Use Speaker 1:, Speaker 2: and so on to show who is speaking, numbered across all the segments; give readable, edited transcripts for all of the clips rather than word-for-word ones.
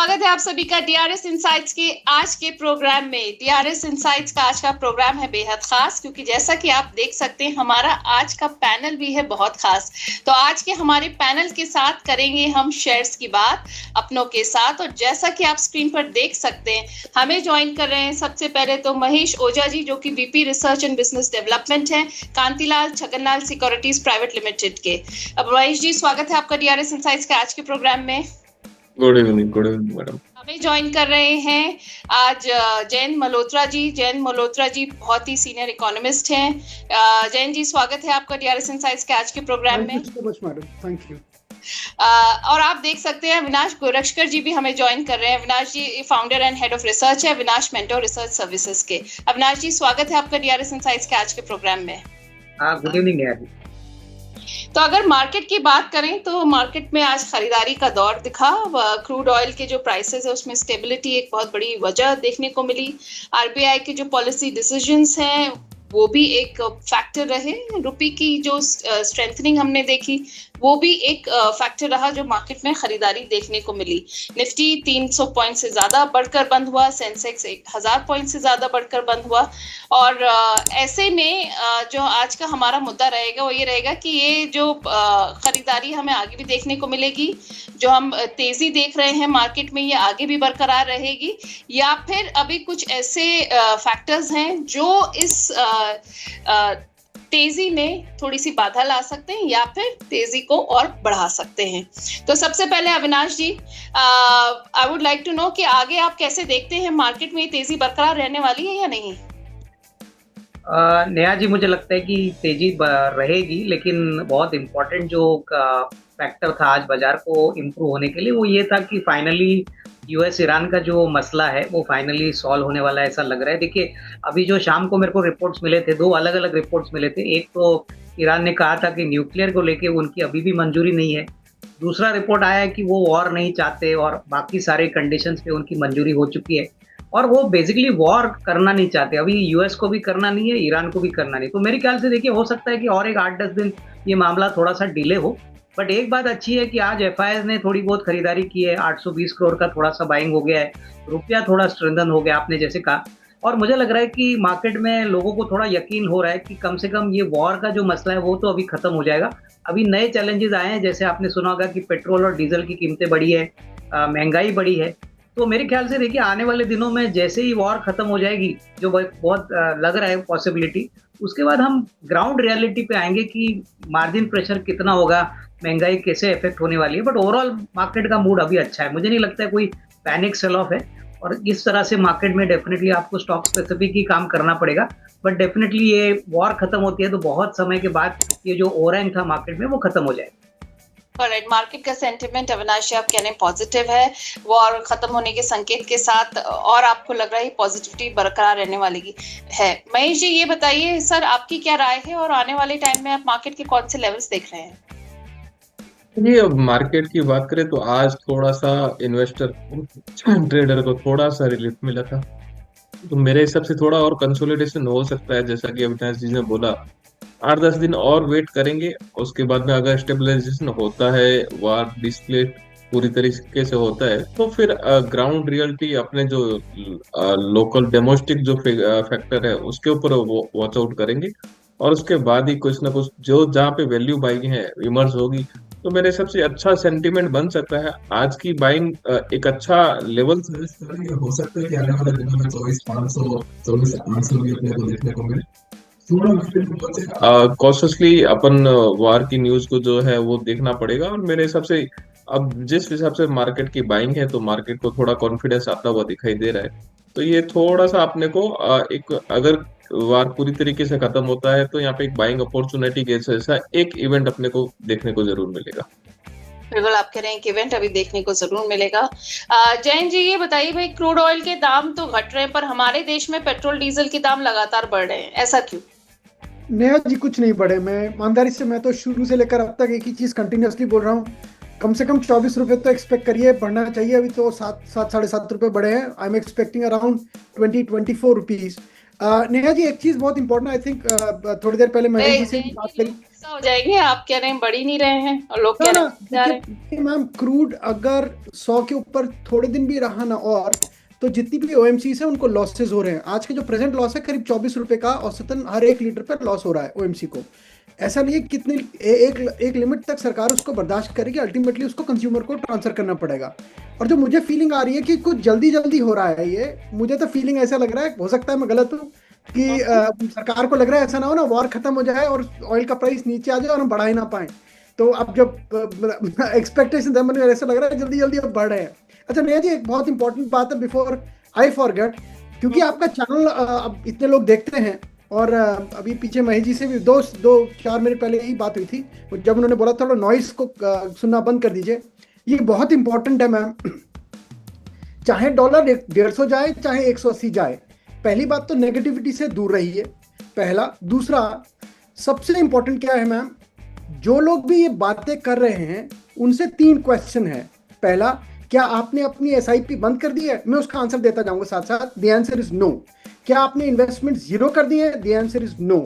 Speaker 1: स्वागत है आप सभी का डीआरएस इनसाइट्स के आज के प्रोग्राम में। डीआरएस इनसाइट्स का आज का प्रोग्राम है बेहद खास, क्योंकि जैसा कि आप देख सकते हैं हमारा आज का पैनल भी है बहुत खास। तो आज के हमारे पैनल के साथ करेंगे हम शेयर्स की बात अपनों के साथ, और जैसा कि आप स्क्रीन पर देख सकते हैं हमें ज्वाइन कर रहे हैं सबसे पहले तो महेश ओझा जी, जो कि VP research and business development है Kantilal Chhaganlal securities private limited के। अब महेश जी, स्वागत है आपका डीआरएस इनसाइट्स के आज के प्रोग्राम में।
Speaker 2: Good evening madam.
Speaker 1: हमें ज्वाइन कर रहे हैं आज जयंत मल्होत्रा जी। जयंत मल्होत्रा जी बहुत ही सीनियर इकोनॉमिस्ट हैं। जयंत जी, स्वागत है आपका डीआरएस इनसाइट्स के आज के प्रोग्राम में।
Speaker 3: Thank you.
Speaker 1: और आप देख सकते हैं अविनाश गोरक्षकर जी भी हमें ज्वाइन कर रहे हैं। Avinash ji founder and head of research है अविनाश मेंटोर रिसर्च सर्विसेज के। अविनाश जी, स्वागत है आपका डीआरएस इनसाइट्स के आज के प्रोग्राम में।
Speaker 3: Good evening.
Speaker 1: तो अगर मार्केट की बात करें तो मार्केट में आज खरीदारी का दौर दिखा। क्रूड ऑयल के जो प्राइसेस है उसमें स्टेबिलिटी एक बहुत बड़ी वजह देखने को मिली। आरबीआई के जो पॉलिसी डिसीजंस हैं वो भी एक फैक्टर रहे। रुपये की जो स्ट्रेंथनिंग हमने देखी वो भी एक फैक्टर रहा जो मार्केट में खरीदारी देखने को मिली। निफ्टी 300 पॉइंट से ज्यादा बढ़कर बंद हुआ, सेंसेक्स 1000 पॉइंट से ज्यादा बढ़कर बंद हुआ। और ऐसे में जो आज का हमारा मुद्दा रहेगा वो ये रहेगा कि ये जो खरीदारी हमें आगे भी देखने को मिलेगी, जो हम तेजी देख रहे हैं मार्केट में, ये आगे भी बरकरार रहेगी, या फिर अभी कुछ ऐसे फैक्टर्स हैं जो इस तेजी में थोड़ी सी बाधा ला सकते हैं या फिर तेजी को और बढ़ा सकते हैं। तो सबसे पहले Avinash ji, I would like to know कि आगे आप कैसे देखते हैं मार्केट में तेजी बरकरार रहने वाली है या नहीं?
Speaker 3: नेहा जी, मुझे लगता है कि तेजी रहेगी, लेकिन बहुत इम्पोर्टेंट जो फैक्टर था आज बाजार को इम्प्रूव होने के लिए वो ये था कि फाइनली यूएस ईरान का जो मसला है वो फाइनली सॉल्व होने वाला है, ऐसा लग रहा है। देखिए, अभी जो शाम को मेरे को रिपोर्ट्स मिले थे, दो अलग अलग रिपोर्ट्स मिले थे। एक तो ईरान ने कहा था कि न्यूक्लियर को लेके उनकी अभी भी मंजूरी नहीं है। दूसरा रिपोर्ट आया है कि वो वॉर नहीं चाहते और बाकी सारे कंडीशंस पे उनकी मंजूरी हो चुकी है, और वो बेसिकली वॉर करना नहीं चाहते। अभी यूएस को भी करना नहीं है, ईरान को भी करना नहीं। तो मेरे ख्याल से देखिए, हो सकता है कि और एक 8-10 दिन ये मामला थोड़ा सा डिले हो। बट एक बात अच्छी है कि आज एफआईआई ने थोड़ी बहुत खरीदारी की है। 820 करोड़ का थोड़ा सा बाइंग हो गया है, रुपया थोड़ा स्ट्रेंथन हो गया, आपने जैसे कहा। और मुझे लग रहा है कि मार्केट में लोगों को थोड़ा यकीन हो रहा है कि कम से कम ये वॉर का जो मसला है वो तो अभी खत्म हो जाएगा। अभी नए चैलेंजेस आए हैं, जैसे आपने सुना होगा कि पेट्रोल और डीजल की कीमतें बढ़ी है, महंगाई बढ़ी है। तो मेरे ख्याल से देखिए, आने वाले दिनों में जैसे ही वॉर खत्म हो जाएगी, जो बहुत लग रहा है पॉसिबिलिटी, उसके बाद हम ग्राउंड रियलिटी पे आएंगे कि मार्जिन प्रेशर कितना होगा, महंगाई कैसे इफेक्ट होने वाली है। बट ओवरऑल मार्केट का मूड अभी अच्छा है, मुझे नहीं लगता है कोई पैनिक सेल ऑफ है। और इस तरह से मार्केट में डेफिनेटली आपको स्टॉक स्पेसिफिक ही काम करना पड़ेगा। बट डेफिनेटली ये वॉर खत्म होती है तो बहुत समय के बाद ये जो ओवरहैंग था मार्केट में वो खत्म हो जाएगा।
Speaker 1: ऑलराइट, मार्केट का सेंटिमेंट अविनाश आप कहने पॉजिटिव है, वॉर खत्म होने के संकेत के साथ, और आपको लग रहा है पॉजिटिविटी बरकरार रहने वाली है। महेश जी, ये बताइए सर, आपकी क्या राय है और आने वाले टाइम में आप मार्केट के कौन से लेवल्स देख रहे हैं?
Speaker 2: ये अब मार्केट की बात करें तो आज थोड़ा सा इन्वेस्टर ट्रेडर को थोड़ा सा रिलीफ मिला था। तो मेरे हिसाब से थोड़ा और कंसोलिडेशन हो सकता है, जैसा कि अविनाश जी ने बोला। 8-10 दिन और वेट करेंगे, उसके बाद में अगर स्टेबलाइजेशन होता है, वार डिस्प्ले पूरी तरीके से होता है, तो फिर ग्राउंड रियलिटी अपने जो लोकल डोमेस्टिक जो फैक्टर है उसके ऊपर वॉच आउट करेंगे, और उसके बाद ही कुछ ना कुछ जो जहाँ पे वैल्यू बाइंग है इमर्ज होगी। तो मेरे हिसाब से अच्छा सेंटीमेंट बन सकता है। आज की बाइंग एक अच्छा लेवल सजेस्ट करेंगे। हो सकता है कि आने वाले दिनों में 24,500 24,800 भी अपने को देखने को मिले। कॉशियसली अपन वार की न्यूज को जो है वो देखना पड़ेगा। और मेरे हिसाब से अब जिस हिसाब से मार्केट की बाइंग है, तो मार्केट को थोड़ा कॉन्फिडेंस आता हुआ दिखाई दे रहा है। तो ये थोड़ा सा अपने को एक, अगर वार पूरी तरीके से खत्म होता है तो यहाँ पे एक बाइंग अपॉर्चुनिटी के जैसा एक इवेंट अपने को देखने को जरूर मिलेगा।
Speaker 1: बिल्कुल, आप कह रहे हैं कि इवेंट अभी देखने को जरूर मिलेगा। जैन जी, ये बताइए भाई, क्रूड ऑयल के दाम तो घट रहे हैं पर हमारे देश में पेट्रोल डीजल के दाम लगातार बढ़ रहे हैं, ऐसा क्यों?
Speaker 4: नेहा जी, कुछ नहीं बढ़े। मैं ईमानदारी से, मैं तो शुरू से लेकर अब तक एक ही चीज कंटिन्यूसली बोल रहा हूँ, कम से कम 24 रुपए तो एक्सपेक्ट करिए, बढ़ना चाहिए। अभी तो 7-7.5 रुपए बढ़े हैं। I am expecting around 20-24 rupees. Neha ji, एक चीज बहुत इंपॉर्टेंट, आई थिंक थोड़ी देर पहले महेश जी से बात करी।
Speaker 1: सस्ता हो जाएंगे, आप कह रहे हैं बढ़ ही नहीं रहे हैं और लोग
Speaker 4: ना
Speaker 1: कह
Speaker 4: ना
Speaker 1: रहे हैं जा रहे हैं।
Speaker 4: देखिए मैम, क्रूड अगर 100 के ऊपर थोड़े दिन भी रहा ना, और तो जितनी भी ओएमसी है उनको लॉसेस हो रहे हैं। आज के जो प्रेजेंट लॉस है करीब 24 रुपए का औसतन हर 1 लीटर पर लॉस हो रहा है ओएमसी को। ऐसा नहीं है कितनी एक लिमिट तक सरकार उसको बर्दाश्त करेगी, अल्टीमेटली उसको कंज्यूमर को ट्रांसफर करना पड़ेगा। और जो मुझे फीलिंग आ रही है कि कुछ जल्दी जल्दी हो रहा है ये, मुझे तो फीलिंग ऐसा लग रहा है, हो सकता है मैं गलत हूँ, कि सरकार को लग रहा है ऐसा ना हो ना वॉर खत्म हो जाए और ऑयल का प्राइस नीचे आ जाए और हम बढ़ा ही ना पाए। तो अब जब एक्सपेक्टेशन है, मुझे ऐसा लग रहा है जल्दी जल्दी अब बढ़ रहे हैं। अच्छा नेहा जी, एक बहुत इंपॉर्टेंट बात है बिफोर आई फॉरगेट, क्योंकि आपका चैनल अब इतने लोग देखते हैं, और अभी पीछे महेश जी से भी 2-4 मिनट पहले यही बात हुई थी, जब उन्होंने बोला थोड़ा नॉइस को सुनना बंद कर दीजिए। ये बहुत इंपॉर्टेंट है मैम। चाहे डॉलर 150 जाए चाहे 180 जाए, पहली बात तो नेगेटिविटी से दूर रहिए, पहला। दूसरा, सबसे इंपॉर्टेंट क्या है मैम, जो लोग भी ये बातें कर रहे हैं उनसे 3 क्वेश्चन है। पहला, क्या आपने अपनी एसआईपी बंद कर दी है? मैं उसका आंसर देता जाऊंगा साथ साथ। The answer is no. क्या आपने इन्वेस्टमेंट जीरो कर दी है? The answer is no.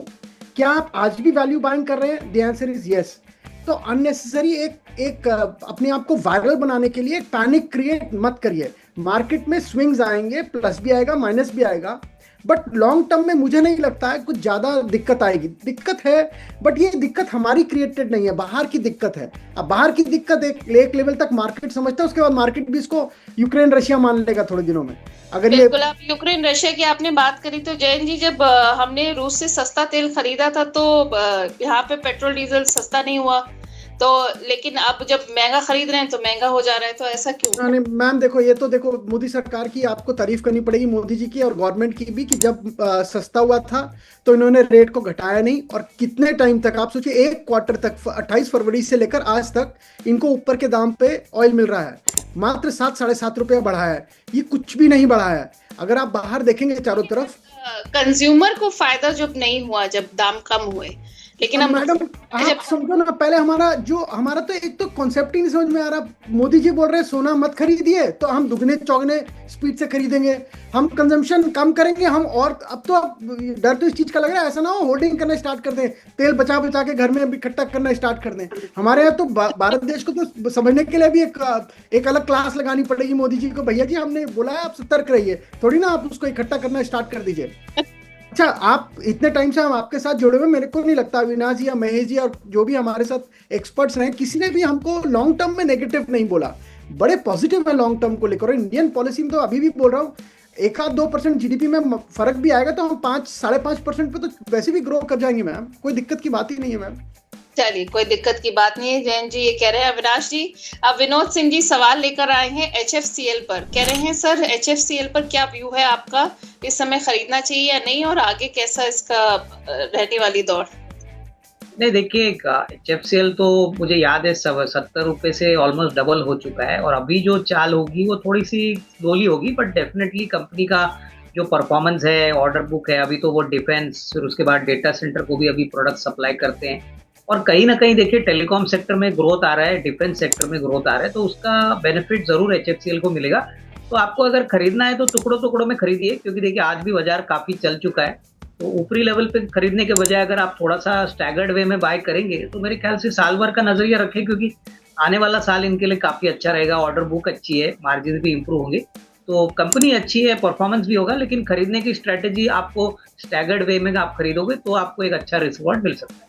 Speaker 4: क्या आप आज भी वैल्यू बाइंग कर रहे हैं? The answer is yes. तो अननेसेसरी एक अपने आप को वायरल बनाने के लिए पैनिक क्रिएट मत करिए। मार्केट में स्विंग्स आएंगे, प्लस भी आएगा माइनस भी आएगा, बट लॉन्ग टर्म में मुझे नहीं लगता है कुछ ज्यादा दिक्कत आएगी। दिक्कत है, बट ये दिक्कत हमारी क्रिएटेड नहीं है, बाहर की दिक्कत है। अब बाहर की दिक्कत एक लेवल तक मार्केट समझता है, उसके बाद मार्केट भी इसको यूक्रेन रशिया मान लेगा थोड़े दिनों में। अगर ये
Speaker 1: बिल्कुल, आप यूक्रेन रशिया की आपने बात करी तो जैन जी, जब हमने रूस से सस्ता तेल खरीदा था तो यहाँ पे पेट्रोल डीजल सस्ता नहीं हुआ, तो लेकिन अब जब महंगा खरीद रहे हैं तो महंगा हो जा रहा है, तो ऐसा क्यों?
Speaker 4: नहीं मैम, देखो ये तो देखो मोदी सरकार की आपको तारीफ करनी पड़ेगी, मोदी जी की और गवर्नमेंट की भी, कि जब सस्ता हुआ था तो इन्होंने रेट को घटाया नहीं। और कितने टाइम तक, आप सोचिए 1 क्वार्टर तक, 28 फरवरी से लेकर आज तक इनको ऊपर के दाम पे ऑयल मिल रहा है। मात्र 7-7.5 रुपया बढ़ा है, ये कुछ भी नहीं बढ़ा है। अगर आप बाहर देखेंगे चारों तरफ,
Speaker 1: कंज्यूमर को फायदा जब नहीं हुआ, जब दाम कम हुए, लेकिन अब
Speaker 4: मैडम आप समझो ना, पहले हमारा तो एक तो कॉन्सेप्ट ही नहीं समझ में आ रहा। मोदी जी बोल रहे हैं सोना मत खरीदिए, तो हम दुगने चौगने स्पीड से खरीदेंगे, हम कंजम्पशन कम करेंगे, हम। और अब तो डर तो इस चीज का लग रहा है, ऐसा ना हो होल्डिंग करना स्टार्ट कर दें, तेल बचा बचा के घर में इकट्ठा करना स्टार्ट कर दें। हमारे यहाँ तो भारत देश को तो समझने के लिए भी एक अलग क्लास लगानी पड़ेगी मोदी जी को। भैया जी हमने बोला है आप सतर्क रहिए, थोड़ी ना आप उसको इकट्ठा करना स्टार्ट कर दीजिए। अच्छा, आप इतने टाइम से हम आपके साथ जुड़े हुए, मेरे को नहीं लगता अविनाश जी या महेश जी और जो भी हमारे साथ एक्सपर्ट्स रहे, किसी ने भी हमको लॉन्ग टर्म में नेगेटिव नहीं बोला। बड़े पॉजिटिव है लॉन्ग टर्म को लेकर। इंडियन पॉलिसी में तो अभी भी बोल रहा हूँ, 1-2% जीडीपी में फर्क भी आएगा तो हम 5-5.5% पे तो वैसे भी ग्रो कर जाएंगे मैम, कोई दिक्कत की बात ही नहीं है मैम।
Speaker 1: चलिए, कोई दिक्कत की बात नहीं है। जैन जी ये कह रहे हैं, अविनाश जी, अब विनोद सिंह जी सवाल लेकर आए हैं HFCL पर। कह रहे हैं सर, HFCL पर क्या व्यू है आपका, इस समय खरीदना चाहिए या नहीं, और आगे कैसा इसका रहने वाली दौड़?
Speaker 3: नहीं देखिए, HFCL तो मुझे याद है 70 रुपए से ऑलमोस्ट डबल हो चुका है, और अभी जो चाल होगी वो थोड़ी सी स्लोली होगी, बट डेफिनेटली कंपनी का जो परफॉर्मेंस है, ऑर्डर बुक है, अभी तो वो डिफेंस, फिर उसके बाद डेटा सेंटर को भी अभी प्रोडक्ट सप्लाई करते हैं, और कहीं ना कहीं देखिए टेलीकॉम सेक्टर में ग्रोथ आ रहा है, डिफेंस सेक्टर में ग्रोथ आ रहा है, तो उसका बेनिफिट जरूर HFCL को मिलेगा। तो आपको अगर खरीदना है तो टुकड़ों टुकड़ों में खरीदिए, क्योंकि देखिए आज भी बाजार काफी चल चुका है। तो ऊपरी लेवल पे खरीदने के बजाय अगर आप थोड़ा सा स्टैगर्ड वे में बाय करेंगे तो मेरे ख्याल से साल भर का नजरिया रखें, क्योंकि आने वाला साल इनके लिए काफी अच्छा रहेगा। ऑर्डर बुक अच्छी है, मार्जिन भी इंप्रूव होंगे, तो कंपनी अच्छी है, परफॉर्मेंस भी होगा, लेकिन खरीदने की स्ट्रेटेजी आपको स्टैगर्ड वे में आप खरीदोगे तो आपको एक अच्छा रिस्क रिवॉर्ड मिल सकता है।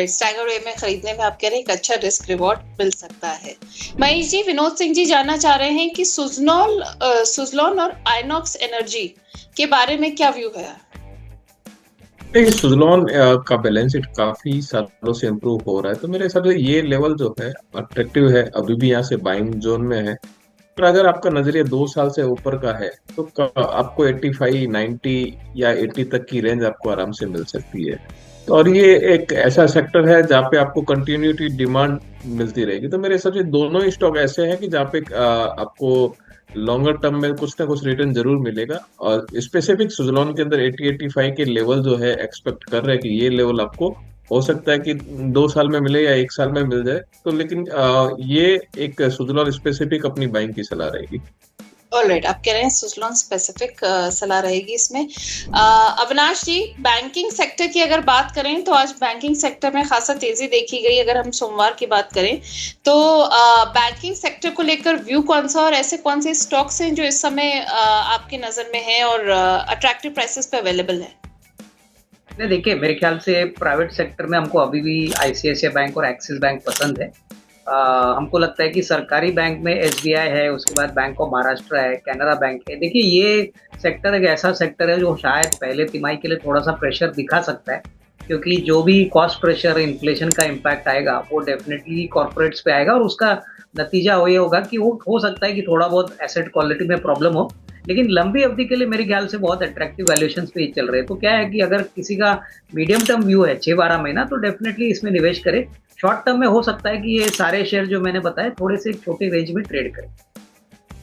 Speaker 1: स्टैगर वे में खरीदने में आप कह रहे हैं एक अच्छा रिस्क रिवॉर्ड मिल सकता है। महेश जी, विनोद सिंह जी जानना चाह रहे हैं कि सुजलॉन और आइनॉक्स एनर्जी के बारे में क्या व्यू है?
Speaker 2: सुजलॉन का बैलेंस शीट काफी सालों से इम्प्रूव हो रहा है, तो मेरे हिसाब से ये लेवल जो है अट्रैक्टिव है, अभी भी यहाँ से बाइंग जोन में है। पर अगर आपका नजरिया 2 साल से ऊपर का है तो आपको 85, 90 या 80 तक की रेंज आपको आराम से मिल सकती है। और ये एक ऐसा सेक्टर है जहाँ पे आपको कंटिन्यूटी डिमांड मिलती रहेगी। तो मेरे हिसाब से दोनों ही स्टॉक ऐसे हैं कि जहाँ पे आपको लॉन्गर टर्म में कुछ ना कुछ रिटर्न जरूर मिलेगा। और स्पेसिफिक सुजलॉन के अंदर 80-85 के लेवल जो है एक्सपेक्ट कर रहे हैं कि ये लेवल आपको हो सकता है कि 2 साल में मिले या 1 साल में मिल जाए। तो लेकिन ये एक सुजलॉन स्पेसिफिक अपनी बाइंग की सलाह रहेगी।
Speaker 1: ऑलराइट, आप कह रहे हैं सुजलॉन स्पेसिफिक सलाह रहेगी इसमें। अविनाश जी, बैंकिंग सेक्टर की अगर बात करें तो आज बैंकिंग सेक्टर में खासा तेजी देखी गई। अगर हम सोमवार की बात करें तो बैंकिंग सेक्टर को लेकर व्यू कौन सा, और ऐसे कौन से स्टॉक्स हैं जो इस समय आपकी नजर में हैं और अट्रैक्टिव प्राइसेस पे अवेलेबल है?
Speaker 3: नहीं, देखिए मेरे ख्याल से प्राइवेट सेक्टर में हमको अभी भी आईसीआईसीआई बैंक और एक्सिस बैंक पसंद है। हमको लगता है कि सरकारी बैंक में एसबीआई है, उसके बाद बैंक ऑफ महाराष्ट्र है, कैनरा बैंक है। देखिए ये सेक्टर एक ऐसा सेक्टर है जो शायद पहले तिमाही के लिए थोड़ा सा प्रेशर दिखा सकता है, क्योंकि जो भी कॉस्ट प्रेशर, इन्फ्लेशन का इम्पैक्ट आएगा वो डेफिनेटली कॉर्पोरेट्स पे आएगा, और उसका नतीजा ये होगा कि वो हो सकता है कि थोड़ा बहुत एसेट क्वालिटी में प्रॉब्लम हो, लेकिन लंबी अवधि के लिए मेरे ख्याल से बहुत अट्रैक्टिव वैल्यूएशंस पे ही चल रहे हैं। तो क्या है कि अगर किसी का मीडियम टर्म व्यू है 6-12 महीना, तो डेफिनेटली इसमें निवेश करे। शॉर्ट टर्म में हो सकता है कि ये सारे शेयर जो मैंने बताए थोड़े से छोटे रेंज में ट्रेड करें।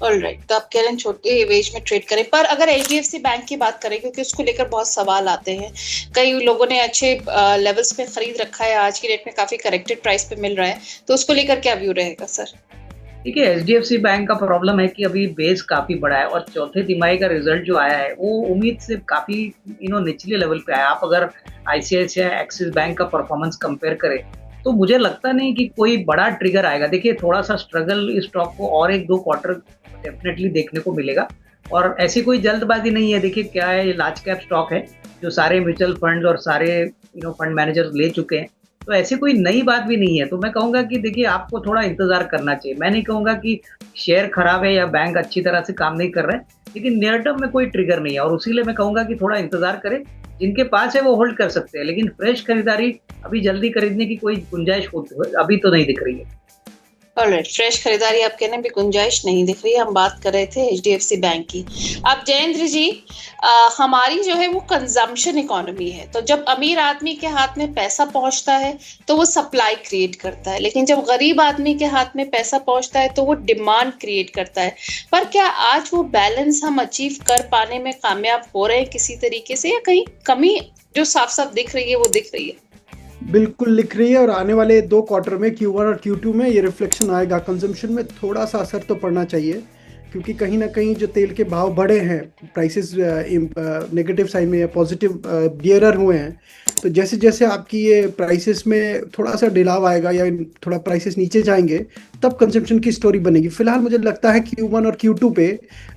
Speaker 1: ऑलराइट, तो आप कह रहे हैं छोटे रेंज में ट्रेड करें, पर अगर एचडीएफसी बैंक की बात करें, क्योंकि उसको लेकर बहुत सवाल आते हैं, कई लोगों ने अच्छे लेवल्स पे खरीद रखा है, आज की डेट में काफी करेक्टेड प्राइस पे मिल रहा है, तो उसको लेकर क्या व्यू रहेगा सर?
Speaker 3: देखिए एचडीएफसी बैंक का प्रॉब्लम है कि अभी बेस काफी बड़ा है, और चौथे तिमाही का रिजल्ट जो आया है वो उम्मीद से काफी निचले लेवल पे आया। आप अगर आईसीआईसीआई एक्सिस बैंक का परफॉर्मेंस कंपेयर करें तो मुझे लगता नहीं कि कोई बड़ा ट्रिगर आएगा। देखिए थोड़ा सा स्ट्रगल इस स्टॉक को और 1-2 क्वार्टर डेफिनेटली देखने को मिलेगा, और ऐसी कोई जल्दबाजी नहीं है। देखिए क्या है, ये लार्ज कैप स्टॉक है जो सारे म्यूचुअल फंड और सारे फंड मैनेजर्स ले चुके हैं, तो ऐसी कोई नई बात भी नहीं है। तो मैं कहूंगा कि देखिए आपको थोड़ा इंतजार करना चाहिए। मैं नहीं कहूंगा कि शेयर खराब है या बैंक अच्छी तरह से काम नहीं कर रहा है, लेकिन नियर टर्म में कोई ट्रिगर नहीं है, और उसी लिए मैं कहूंगा कि थोड़ा इंतजार करें। जिनके पास है वो होल्ड कर सकते हैं, लेकिन फ्रेश खरीदारी अभी जल्दी खरीदने की कोई गुंजाइश अभी तो नहीं दिख रही है।
Speaker 1: ऑलराइट, फ्रेश खरीदारी आप कहने भी गुंजाइश नहीं दिख रही है। हम बात कर रहे थे एचडीएफसी बैंक की। अब जयेंद्र जी, हमारी जो है वो कंजम्पशन इकोनॉमी है, तो जब अमीर आदमी के हाथ में पैसा पहुंचता है तो वो सप्लाई क्रिएट करता है, लेकिन जब गरीब आदमी के हाथ में पैसा पहुंचता है तो वो डिमांड क्रिएट करता है। पर क्या आज वो बैलेंस हम अचीव कर पाने में कामयाब हो रहे हैं किसी तरीके से, या कहीं कमी जो साफ साफ दिख रही है वो दिख रही है?
Speaker 4: बिल्कुल लिख रही है, और आने वाले 2 क्वार्टर में Q1 और Q2 में ये रिफ्लेक्शन आएगा। कंजम्पशन में थोड़ा सा असर तो पड़ना चाहिए, क्योंकि कहीं ना कहीं जो तेल के भाव बढ़े हैं, प्राइसेस नेगेटिव साइड में या पॉजिटिव बियरर हुए हैं, तो जैसे जैसे आपकी ये प्राइसेस में थोड़ा सा डिलाव आएगा या थोड़ा प्राइसेस नीचे जाएंगे, तब कंजम्पशन की स्टोरी बनेगी। फिलहाल मुझे लगता है Q1 और Q2 पे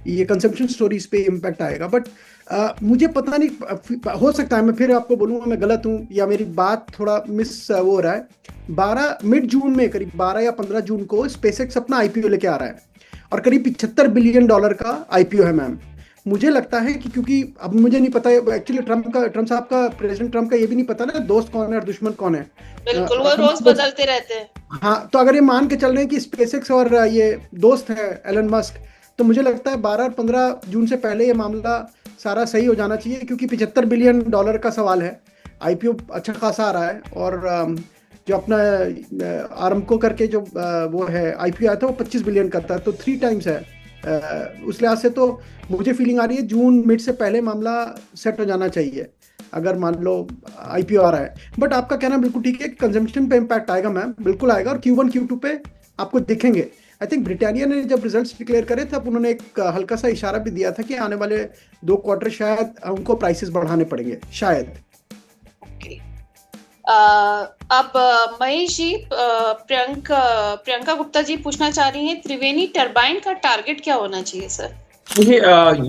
Speaker 4: ये कंजम्पशन स्टोरीज पे इम्पैक्ट आएगा। बट मुझे पता नहीं, हो सकता है मैं फिर आपको बोलूँगा मैं गलत हूँ या मेरी बात थोड़ा मिस वो हो रहा है। 12 मिड जून में, करीब 12 या 15 जून को स्पेसएक्स अपना आईपीओ लेके आ रहा है, और करीब $75 बिलियन का आईपीओ है मैम। मुझे लगता है कि, क्योंकि अब मुझे नहीं पता एक्चुअली ट्रम्प साहब का, प्रेसिडेंट ट्रम्प का ये भी नहीं पता ना दोस्त कौन है और दुश्मन कौन है।
Speaker 1: बिल्कुल, वो रोज बदलते रहते हैं।
Speaker 4: हाँ, तो अगर ये मान के चल रहे हैं कि स्पेसएक्स और ये दोस्त है एलन मस्क, तो मुझे लगता है 12 और 15 जून से पहले ये मामला सारा सही हो जाना चाहिए, क्योंकि $75 बिलियन का सवाल है। आईपीओ अच्छा खासा आ रहा है, और जो अपना आरमको करके जो वो है आईपीओ आया था वो 25 बिलियन का था, तो 3 टाइम्स है। उस लिहाज से तो मुझे फीलिंग आ रही है जून मिड से पहले मामला सेट हो जाना चाहिए, अगर मान लो आईपीओ आ रहा है। बट आपका कहना बिल्कुल ठीक है कि कंजम्पशन पे इम्पैक्ट आएगा मैम, बिल्कुल आएगा, और Q1 Q2 पे आपको दिखेंगे। आई थिंक ब्रिटानिया ने जब रिजल्ट्स डिक्लेयर करे थे, तब उन्होंने एक हल्का सा इशारा भी दिया था कि आने वाले 2 क्वार्टर शायद उनको प्राइसेस बढ़ाने पड़ेंगे शायद।
Speaker 1: अब महेश जी, प्रियंका गुप्ता जी पूछना चाह रही हैं, त्रिवेणी टरबाइन का टारगेट क्या होना चाहिए सर?
Speaker 2: देखिए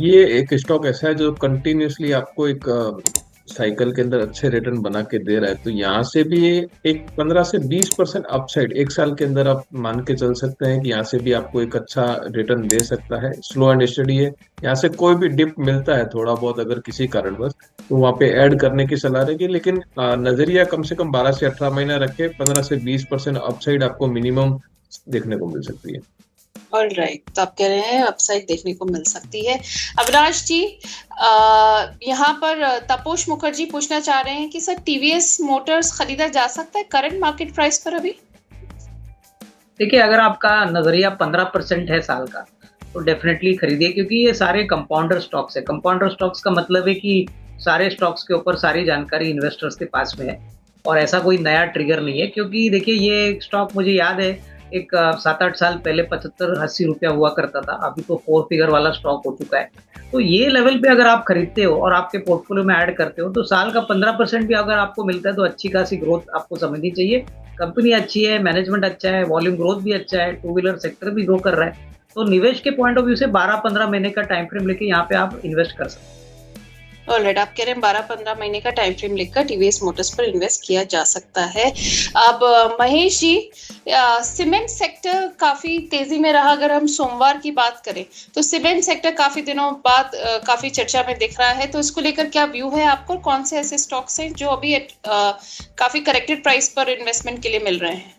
Speaker 2: ये एक स्टॉक ऐसा है जो कंटिन्यूसली आपको एक साइकिल के अंदर अच्छे रिटर्न बना के दे रहा है, तो यहाँ से भी एक 15 से 20% अपसाइड एक साल के अंदर आप मान के चल सकते हैं कि यहाँ से भी आपको एक अच्छा रिटर्न दे सकता है। स्लो एंड स्टडी है, यहाँ से कोई भी डिप मिलता है थोड़ा बहुत अगर किसी कारणवश, तो वहाँ पे ऐड करने की सलाह रहेगी, लेकिन नजरिया कम से कम 12 से 18 महीना रखे, 15 से 20% अपसाइड आपको मिनिमम देखने को मिल सकती है।
Speaker 1: ऑलराइट, तो आप कह रहे हैं अपसाइड देखने को मिल सकती है। अविनाश जी, यहाँ पर तपोश मुखर्जी पूछना चाह रहे हैं कि सर टीवीएस मोटर्स खरीदा जा सकता है करंट मार्केट प्राइस पर अभी?
Speaker 3: देखिए अगर आपका नजरिया 15% है साल का, तो डेफिनेटली खरीदिए, क्योंकि ये सारे कंपाउंडर स्टॉक्स है। कंपाउंडर स्टॉक्स का मतलब है कि सारे स्टॉक्स के ऊपर सारी जानकारी इन्वेस्टर्स के पास में है, और ऐसा कोई नया ट्रिगर नहीं है। क्योंकि देखिए ये स्टॉक मुझे याद है एक 7-8 साल पहले 75-80 रुपया हुआ करता था, अभी तो 4 फिगर वाला स्टॉक हो चुका है। तो ये लेवल पे अगर आप खरीदते हो और आपके पोर्टफोलियो में ऐड करते हो तो साल का 15% भी अगर आपको मिलता है तो अच्छी खासी ग्रोथ आपको समझनी चाहिए। कंपनी अच्छी है, मैनेजमेंट अच्छा है, वॉल्यूम ग्रोथ भी अच्छा है, टू व्हीलर सेक्टर भी ग्रो कर रहा है। तो निवेश के पॉइंट ऑफ व्यू से 12-15 महीने का टाइम फ्रेम लेके यहाँ पे आप इन्वेस्ट कर सकते हैं।
Speaker 1: ऑलराइट, आप कह रहे हैं 12-15 महीने का टाइम फ्रेम लेकर टीवीएस मोटर्स पर इन्वेस्ट किया जा सकता है। अब महेश जी, सीमेंट सेक्टर काफी तेजी में रहा। अगर हम सोमवार की बात करें तो सीमेंट सेक्टर काफी दिनों बाद काफी चर्चा में दिख रहा है, तो इसको लेकर क्या व्यू है आपको? कौन से ऐसे स्टॉक्स हैं जो अभी काफी करेक्टेड प्राइस पर इन्वेस्टमेंट के लिए मिल रहे हैं?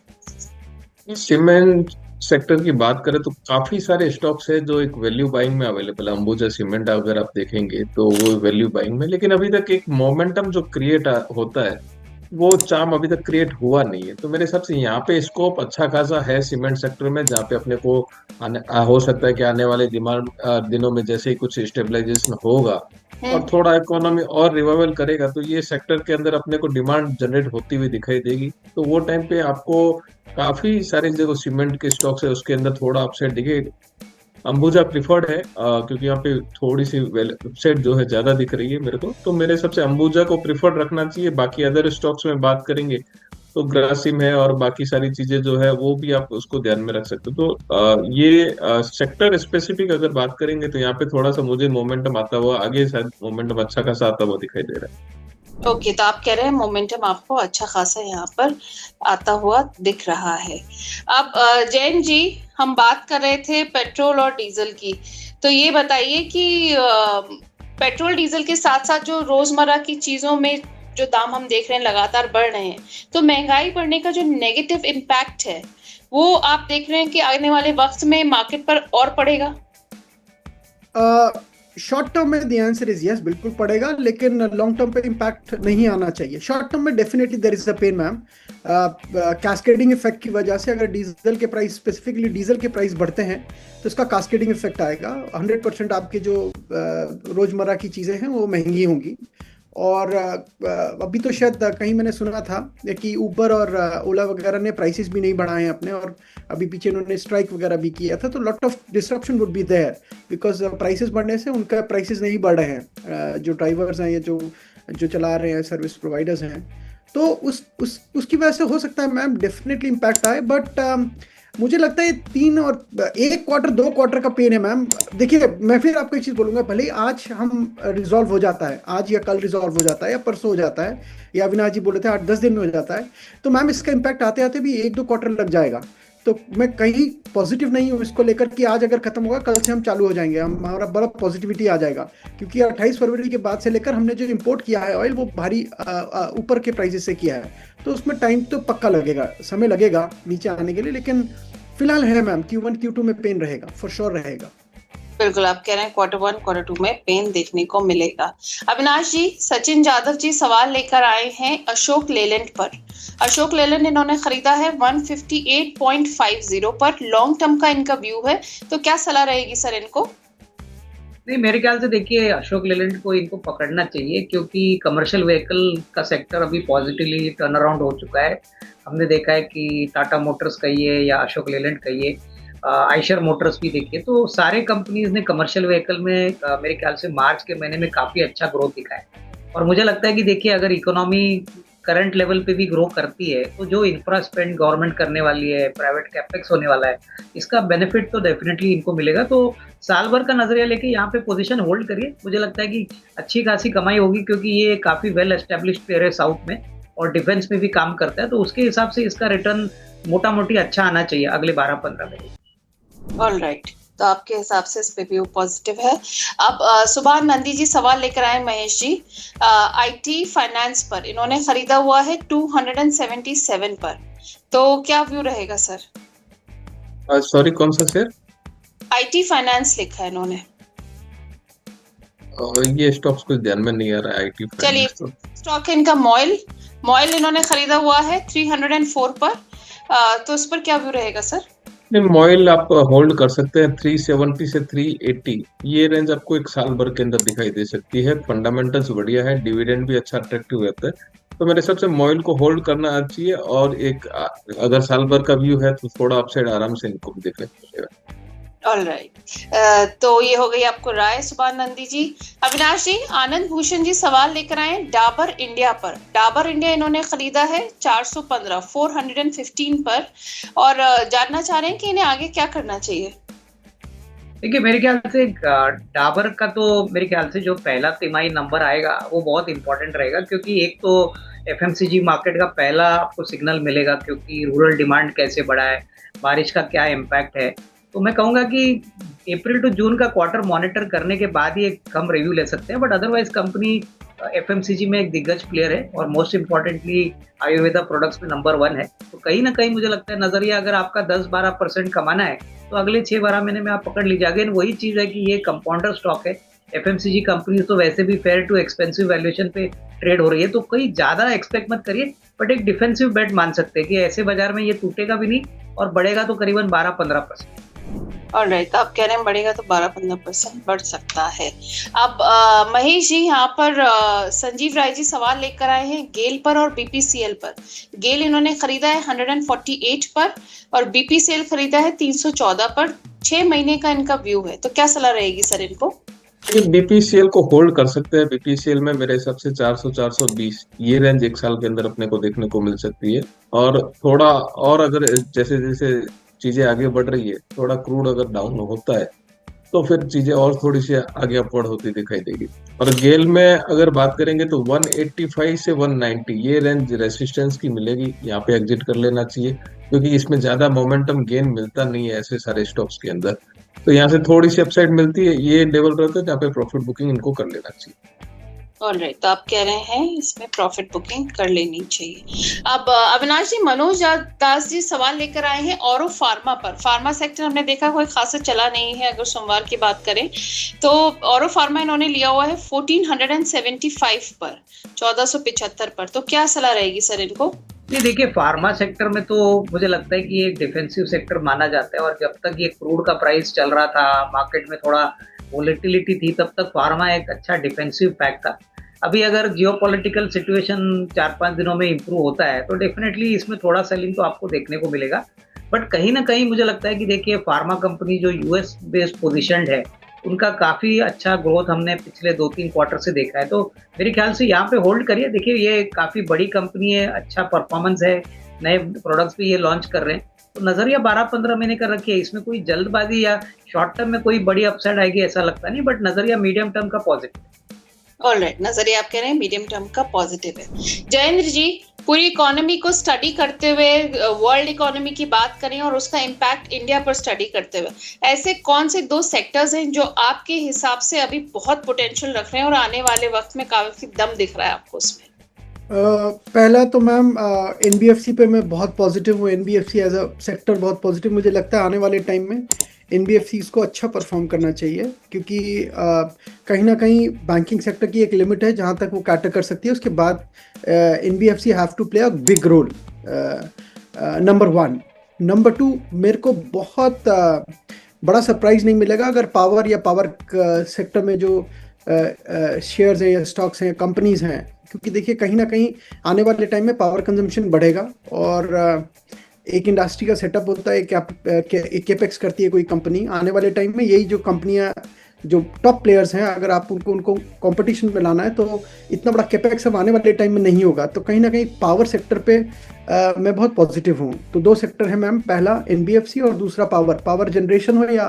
Speaker 2: सीमेंट सेक्टर की बात करें तो काफी सारे स्टॉक्स है जो एक वैल्यू बाइंग में अवेलेबल है। अंबुजा सीमेंट अगर आप देखेंगे तो वो वैल्यू बाइंग में, लेकिन अभी तक एक मोमेंटम जो क्रिएट होता है वो चार्म अभी तक क्रिएट हुआ नहीं है। तो मेरे हिसाब से यहाँ पे स्कोप अच्छा खासा है सीमेंट सेक्टर में, जहाँ पे अपने को हो सकता है कि आने वाले दिनों में जैसे ही कुछ स्टेबलाइजेशन होगा और थोड़ा इकोनॉमी और रिवाइवल करेगा तो ये सेक्टर के अंदर अपने को डिमांड जनरेट होती हुई दिखाई देगी। तो वो टाइम पे आपको काफी सारे जो सीमेंट के स्टॉक्स है उसके अंदर थोड़ा अपसाइड दिखेगी। अंबुजा प्रिफर्ड है क्योंकि यहाँ पे थोड़ी सी वेबसाइट जो है ज्यादा दिख रही है मेरे को, तो मेरे हिसाब से अंबुजा को प्रिफर्ड रखना चाहिए। बाकी अदर स्टॉक्स में बात करेंगे तो ग्रासिम है और बाकी सारी चीजें जो है वो भी आप उसको ध्यान में रख सकते हो। तो ये सेक्टर स्पेसिफिक अगर बात करेंगे तो यहाँ पे थोड़ा सा मुझे मोमेंटम आता हुआ, आगे शायद मोमेंटम अच्छा खासा आता हुआ दिखाई दे रहा है।
Speaker 1: ओके, तो आप कह रहे हैं मोमेंटम आपको अच्छा खासा यहाँ पर आता हुआ दिख रहा है। अब जैन जी, हम बात कर रहे थे पेट्रोल और डीजल की, तो ये बताइए कि पेट्रोल डीजल के साथ साथ जो रोजमर्रा की चीजों में जो दाम हम देख रहे हैं लगातार बढ़ रहे हैं, तो महंगाई बढ़ने का जो नेगेटिव इम्पैक्ट है वो आप देख रहे हैं कि आने वाले वक्त में मार्केट पर और पड़ेगा?
Speaker 4: शॉर्ट टर्म में द आंसर इज यस, बिल्कुल पड़ेगा, लेकिन लॉन्ग टर्म पे इम्पैक्ट नहीं आना चाहिए। शॉर्ट टर्म में definitely there is a pain ma'am, cascading effect की वजह से। अगर डीजल के प्राइस, स्पेसिफिकली डीजल के प्राइस बढ़ते हैं तो इसका कैस्केडिंग इफेक्ट आएगा। 100% आपके जो रोजमर्रा की चीजें हैं वो महंगी होंगी। और अभी तो शायद कहीं मैंने सुना था कि ऊबर और ओला वगैरह ने प्राइसेस भी नहीं बढ़ाए हैं अपने, और अभी पीछे उन्होंने स्ट्राइक वगैरह भी किया था। तो lot of disruption would be there because prices बढ़ने से उनका प्राइसेस नहीं बढ़ रहे हैं, जो ड्राइवर्स हैं या जो चला रहे हैं, सर्विस प्रोवाइडर्स हैं। तो उसकी वजह से हो सकता है मैम डेफिनेटली इम्पैक्ट आए, बट मुझे लगता है 3 और 1 क्वार्टर 2 क्वार्टर का पेन है मैम। देखिए, मैं फिर आपको एक चीज़ बोलूँगा, भले ही आज हम रिजॉल्व हो जाता है, आज या कल रिजॉल्व हो जाता है या परसों हो जाता है या अविनाश जी बोले थे 8-10 दिन में हो जाता है, तो मैम इसका इम्पैक्ट आते आते भी 1-2 क्वार्टर लग जाएगा। तो मैं कहीं पॉजिटिव नहीं हूँ इसको लेकर कि आज अगर खत्म होगा कल से हम चालू हो जाएंगे, हमारा बड़ा पॉजिटिविटी आ जाएगा, क्योंकि 28 फरवरी के बाद से लेकर हमने जो इंपोर्ट किया है ऑयल वो भारी ऊपर के प्राइसेस से किया है। तो उसमें टाइम तो पक्का लगेगा, समय लगेगा नीचे आने के लिए, लेकिन फिलहाल है मैम Q1 Q2 में पेन रहेगा, फॉर श्योर रहेगा।
Speaker 1: बिल्कुल, आप कह रहे हैं Q1 Q2 में पेन देखने को मिलेगा। अविनाश जी, सचिन जाधव जी सवाल लेकर आए हैं अशोक लेलैंड पर। अशोक लेलैंड इन्होंने खरीदा है 158.50 पर, लॉन्ग टर्म का इनका व्यू है, तो क्या सलाह रहेगी सर इनको?
Speaker 3: नहीं, मेरे ख्याल से देखिए अशोक लेलैंड को इनको पकड़ना चाहिए, क्योंकि कमर्शियल व्हीकल का सेक्टर अभी पॉजिटिवली टर्न अराउंड हो चुका है। हमने देखा है कि टाटा मोटर्स कहिए या अशोक लेलैंड कहिए, आइशर मोटर्स भी देखिए, तो सारे कंपनीज ने कमर्शियल व्हीकल में मेरे ख्याल से मार्च के महीने में काफ़ी अच्छा ग्रोथ दिखा है। और मुझे लगता है कि देखिए अगर इकोनॉमी करंट लेवल पे भी ग्रो करती है तो जो इंफ्रा स्पेंड गवर्नमेंट करने वाली है, प्राइवेट कैपेक्स होने वाला है, इसका बेनिफिट तो डेफिनेटली इनको मिलेगा। तो साल भर का नजरिया लेके यहाँ पे पोजीशन होल्ड करिए, मुझे लगता है कि अच्छी खासी कमाई होगी, क्योंकि ये काफ़ी वेल एस्टेब्लिश्ड प्लेयर है साउथ में और डिफेंस में भी काम करता है, तो उसके हिसाब से इसका रिटर्न मोटा मोटी अच्छा आना चाहिए अगले 12-15 महीने।
Speaker 1: ऑलराइट, तो आपके हिसाब से इस पे व्यू पॉजिटिव है। अब सुभान नंदी जी सवाल लेकर आए महेश जी, आईटी फाइनेंस पर, इन्होंने खरीदा हुआ है 277 पर, तो क्या व्यू रहेगा सर?
Speaker 2: सॉरी, कौन सा शेयर?
Speaker 1: आईटी फाइनेंस लिखा है इन्होंने।
Speaker 2: ये स्टॉक्स कुछ ध्यान में नहीं आ रहा है आईटी
Speaker 1: चलिए,
Speaker 2: फाइनेंस।
Speaker 1: स्टॉक इनका मॉयल इन्होंने खरीदा हुआ है 304 पर, तो उस पर क्या व्यू रहेगा सर?
Speaker 2: नहीं, मॉइल आप होल्ड कर सकते हैं 370 से 380, ये रेंज आपको एक साल भर के अंदर दिखाई दे सकती है। फंडामेंटल्स बढ़िया है, डिविडेंड भी अच्छा अट्रैक्टिव रहता है, तो मेरे हिसाब से मोइल को होल्ड करना चाहिए, और एक अगर साल भर का व्यू है तो थोड़ा अपसाइड आराम से इनको भी देखने को मिलेगा।
Speaker 1: ऑलराइट, तो ये हो गई आपको राय सुभान नंदी जी। अविनाश जी, आनंद भूषण जी सवाल लेकर आए डाबर इंडिया पर। डाबर इंडिया इन्होंने खरीदा है 415 पर, और जानना चाह रहे हैं कि इन्हें आगे क्या करना चाहिए।
Speaker 3: देखिए, मेरे ख्याल से डाबर का तो मेरे ख्याल से जो पहला तिमाही नंबर आएगा वो बहुत इंपॉर्टेंट रहेगा, क्योंकि एक तो एफएमसीजी मार्केट का पहला आपको सिग्नल मिलेगा, क्योंकि रूरल डिमांड कैसे बढ़ा है, बारिश का क्या इम्पैक्ट है। तो मैं कहूँगा कि अप्रैल टू जून का क्वार्टर मॉनिटर करने के बाद ही एक कम रिव्यू ले सकते हैं, बट अदरवाइज कंपनी एफएमसीजी में एक दिग्गज प्लेयर है और मोस्ट इम्पॉर्टेंटली आयुर्वेदा प्रोडक्ट्स में नंबर 1 है। तो कहीं ना कहीं मुझे लगता है नजरिया अगर आपका 10-12% कमाना है तो अगले 6-12 महीने में आप पकड़ लीजिए। अगेन वही चीज़ है कि ये कंपाउंडर स्टॉक है। एफएमसीजी कंपनी तो वैसे भी फेयर टू एक्सपेंसिव वैल्यूएशन पे ट्रेड हो रही है, तो कोई ज़्यादा एक्सपेक्ट मत करिए, बट एक डिफेंसिव बेट मान सकते हैं कि ऐसे बाजार में ये टूटेगा भी नहीं और बढ़ेगा तो करीबन 12-15%।
Speaker 1: ऑलराइट, आप कह रहे हैं बढ़ेगा तो 12-15% बढ़ सकता है। अब महेश जी, यहाँ पर संजीव राय जी सवाल लेकर आए हैं गेल पर और बीपीसीएल पर। गेल इन्होंने खरीदा है 148 पर और बीपीसीएल खरीदा है 314 पर। 6 महीने का इनका व्यू है, तो क्या सलाह रहेगी सर इनको।
Speaker 2: बीपीसीएल को होल्ड कर सकते हैं। बीपीसीएल में मेरे हिसाब से 400-420 ये रेंज एक साल के अंदर अपने को देखने को मिल सकती है। और थोड़ा और अगर जैसे जैसे चीजें आगे बढ़ रही है, थोड़ा क्रूड अगर डाउन होता है तो फिर चीजें और थोड़ी सी आगे अपवर्ड होती दिखाई देगी। और गेल में अगर बात करेंगे तो 185 से 190 ये रेंज रेसिस्टेंस की मिलेगी, यहाँ पे एग्जिट कर लेना चाहिए, क्योंकि इसमें ज्यादा मोमेंटम गेन मिलता नहीं है ऐसे सारे स्टॉक्स के अंदर। तो यहाँ से थोड़ी सी अपसाइड मिलती है, ये लेवल रहता है जहाँ पे प्रॉफिट बुकिंग इनको कर लेना चाहिए।
Speaker 1: ऑलराइट, तो आप कह रहे हैं इसमें प्रॉफिट बुकिंग कर लेनी चाहिए। अब अविनाश जी, मनोज दास जी सवाल लेकर आए हैं औरो फार्मा पर। फार्मा सेक्टर हमने देखा कोई खासा चला नहीं है अगर सोमवार की बात करें तो। औरो फार्मा इन्होंने लिया हुआ है 1475 पर, 1475 पर। तो क्या सलाह रहेगी सर इनको।
Speaker 3: नहीं, देखिए, फार्मा सेक्टर में तो मुझे लगता है कि एक डिफेंसिव सेक्टर माना जाता है, और जब तक ये क्रूड का प्राइस चल रहा था, मार्केट में थोड़ा वोलेटिलिटी थी, तब तक फार्मा एक अच्छा डिफेंसिव पैक था। अभी अगर जियोपॉलिटिकल सिचुएशन 4-5 दिनों में इम्प्रूव होता है तो डेफिनेटली इसमें थोड़ा सेलिंग तो आपको देखने को मिलेगा। बट कहीं ना कहीं मुझे लगता है कि देखिए, फार्मा कंपनी जो यूएस बेस्ड पोजीशंड है, उनका काफ़ी अच्छा ग्रोथ हमने पिछले 2-3 क्वार्टर से देखा है। तो मेरे ख्याल से यहाँ पे होल्ड करिए। देखिए, ये काफ़ी बड़ी कंपनी है, अच्छा परफॉर्मेंस है, नए प्रोडक्ट्स भी ये लॉन्च कर रहे हैं। तो नज़रिया 12-15 महीने का रखिए। इसमें कोई जल्दबाजी या शॉर्ट टर्म में कोई बड़ी अपसाइड आएगी ऐसा लगता नहीं, बट नज़रिया मीडियम टर्म का पॉजिटिव।
Speaker 1: ऑलराइट, नजरिया आप कह रहे हैं मीडियम टर्म का पॉजिटिव है। जयेंद्र जी, पूरी इकोनॉमी को स्टडी करते हुए, वर्ल्ड इकोनॉमी की बात करें और उसका इम्पैक्ट इंडिया पर स्टडी करते हुए, ऐसे कौन से 2 सेक्टर्स हैं जो आपके हिसाब से अभी बहुत पोटेंशियल रख रहे हैं और आने वाले वक्त में काफी दम दिख रहा है आपको उसमें।
Speaker 4: पहला तो मैम एनबीएफसी पे मैं बहुत पॉजिटिव हूँ। एनबीएफसी एज अ सेक्टर बहुत पॉजिटिव। मुझे लगता है आने वाले टाइम में एनबीएफसी इसको अच्छा परफॉर्म करना चाहिए, क्योंकि कहीं ना कहीं बैंकिंग सेक्टर की एक लिमिट है जहाँ तक वो कैटर कर सकती है। उसके बाद NBFC have to play a big role, number 1। Number 2, मेरे को बहुत बड़ा सरप्राइज नहीं मिलेगा अगर पावर या पावर सेक्टर में जो शेयर्स हैं या स्टॉक्स हैं, कंपनीज हैं, क्योंकि देखिए कहीं ना कहीं आने वाले टाइम में पावर कंजम्पशन बढ़ेगा और एक इंडस्ट्री का सेटअप होता है, केपेक्स करती है कोई कंपनी। आने वाले टाइम में यही जो कंपनियां जो टॉप प्लेयर्स हैं, अगर आप उनको कंपटीशन में लाना है तो इतना बड़ा केपेक्स अब आने वाले टाइम में नहीं होगा। तो कहीं ना कहीं पावर सेक्टर पे मैं बहुत पॉजिटिव हूँ। तो 2 सेक्टर है मैम, पहला एनबीएफसी और दूसरा पावर जनरेशन हो या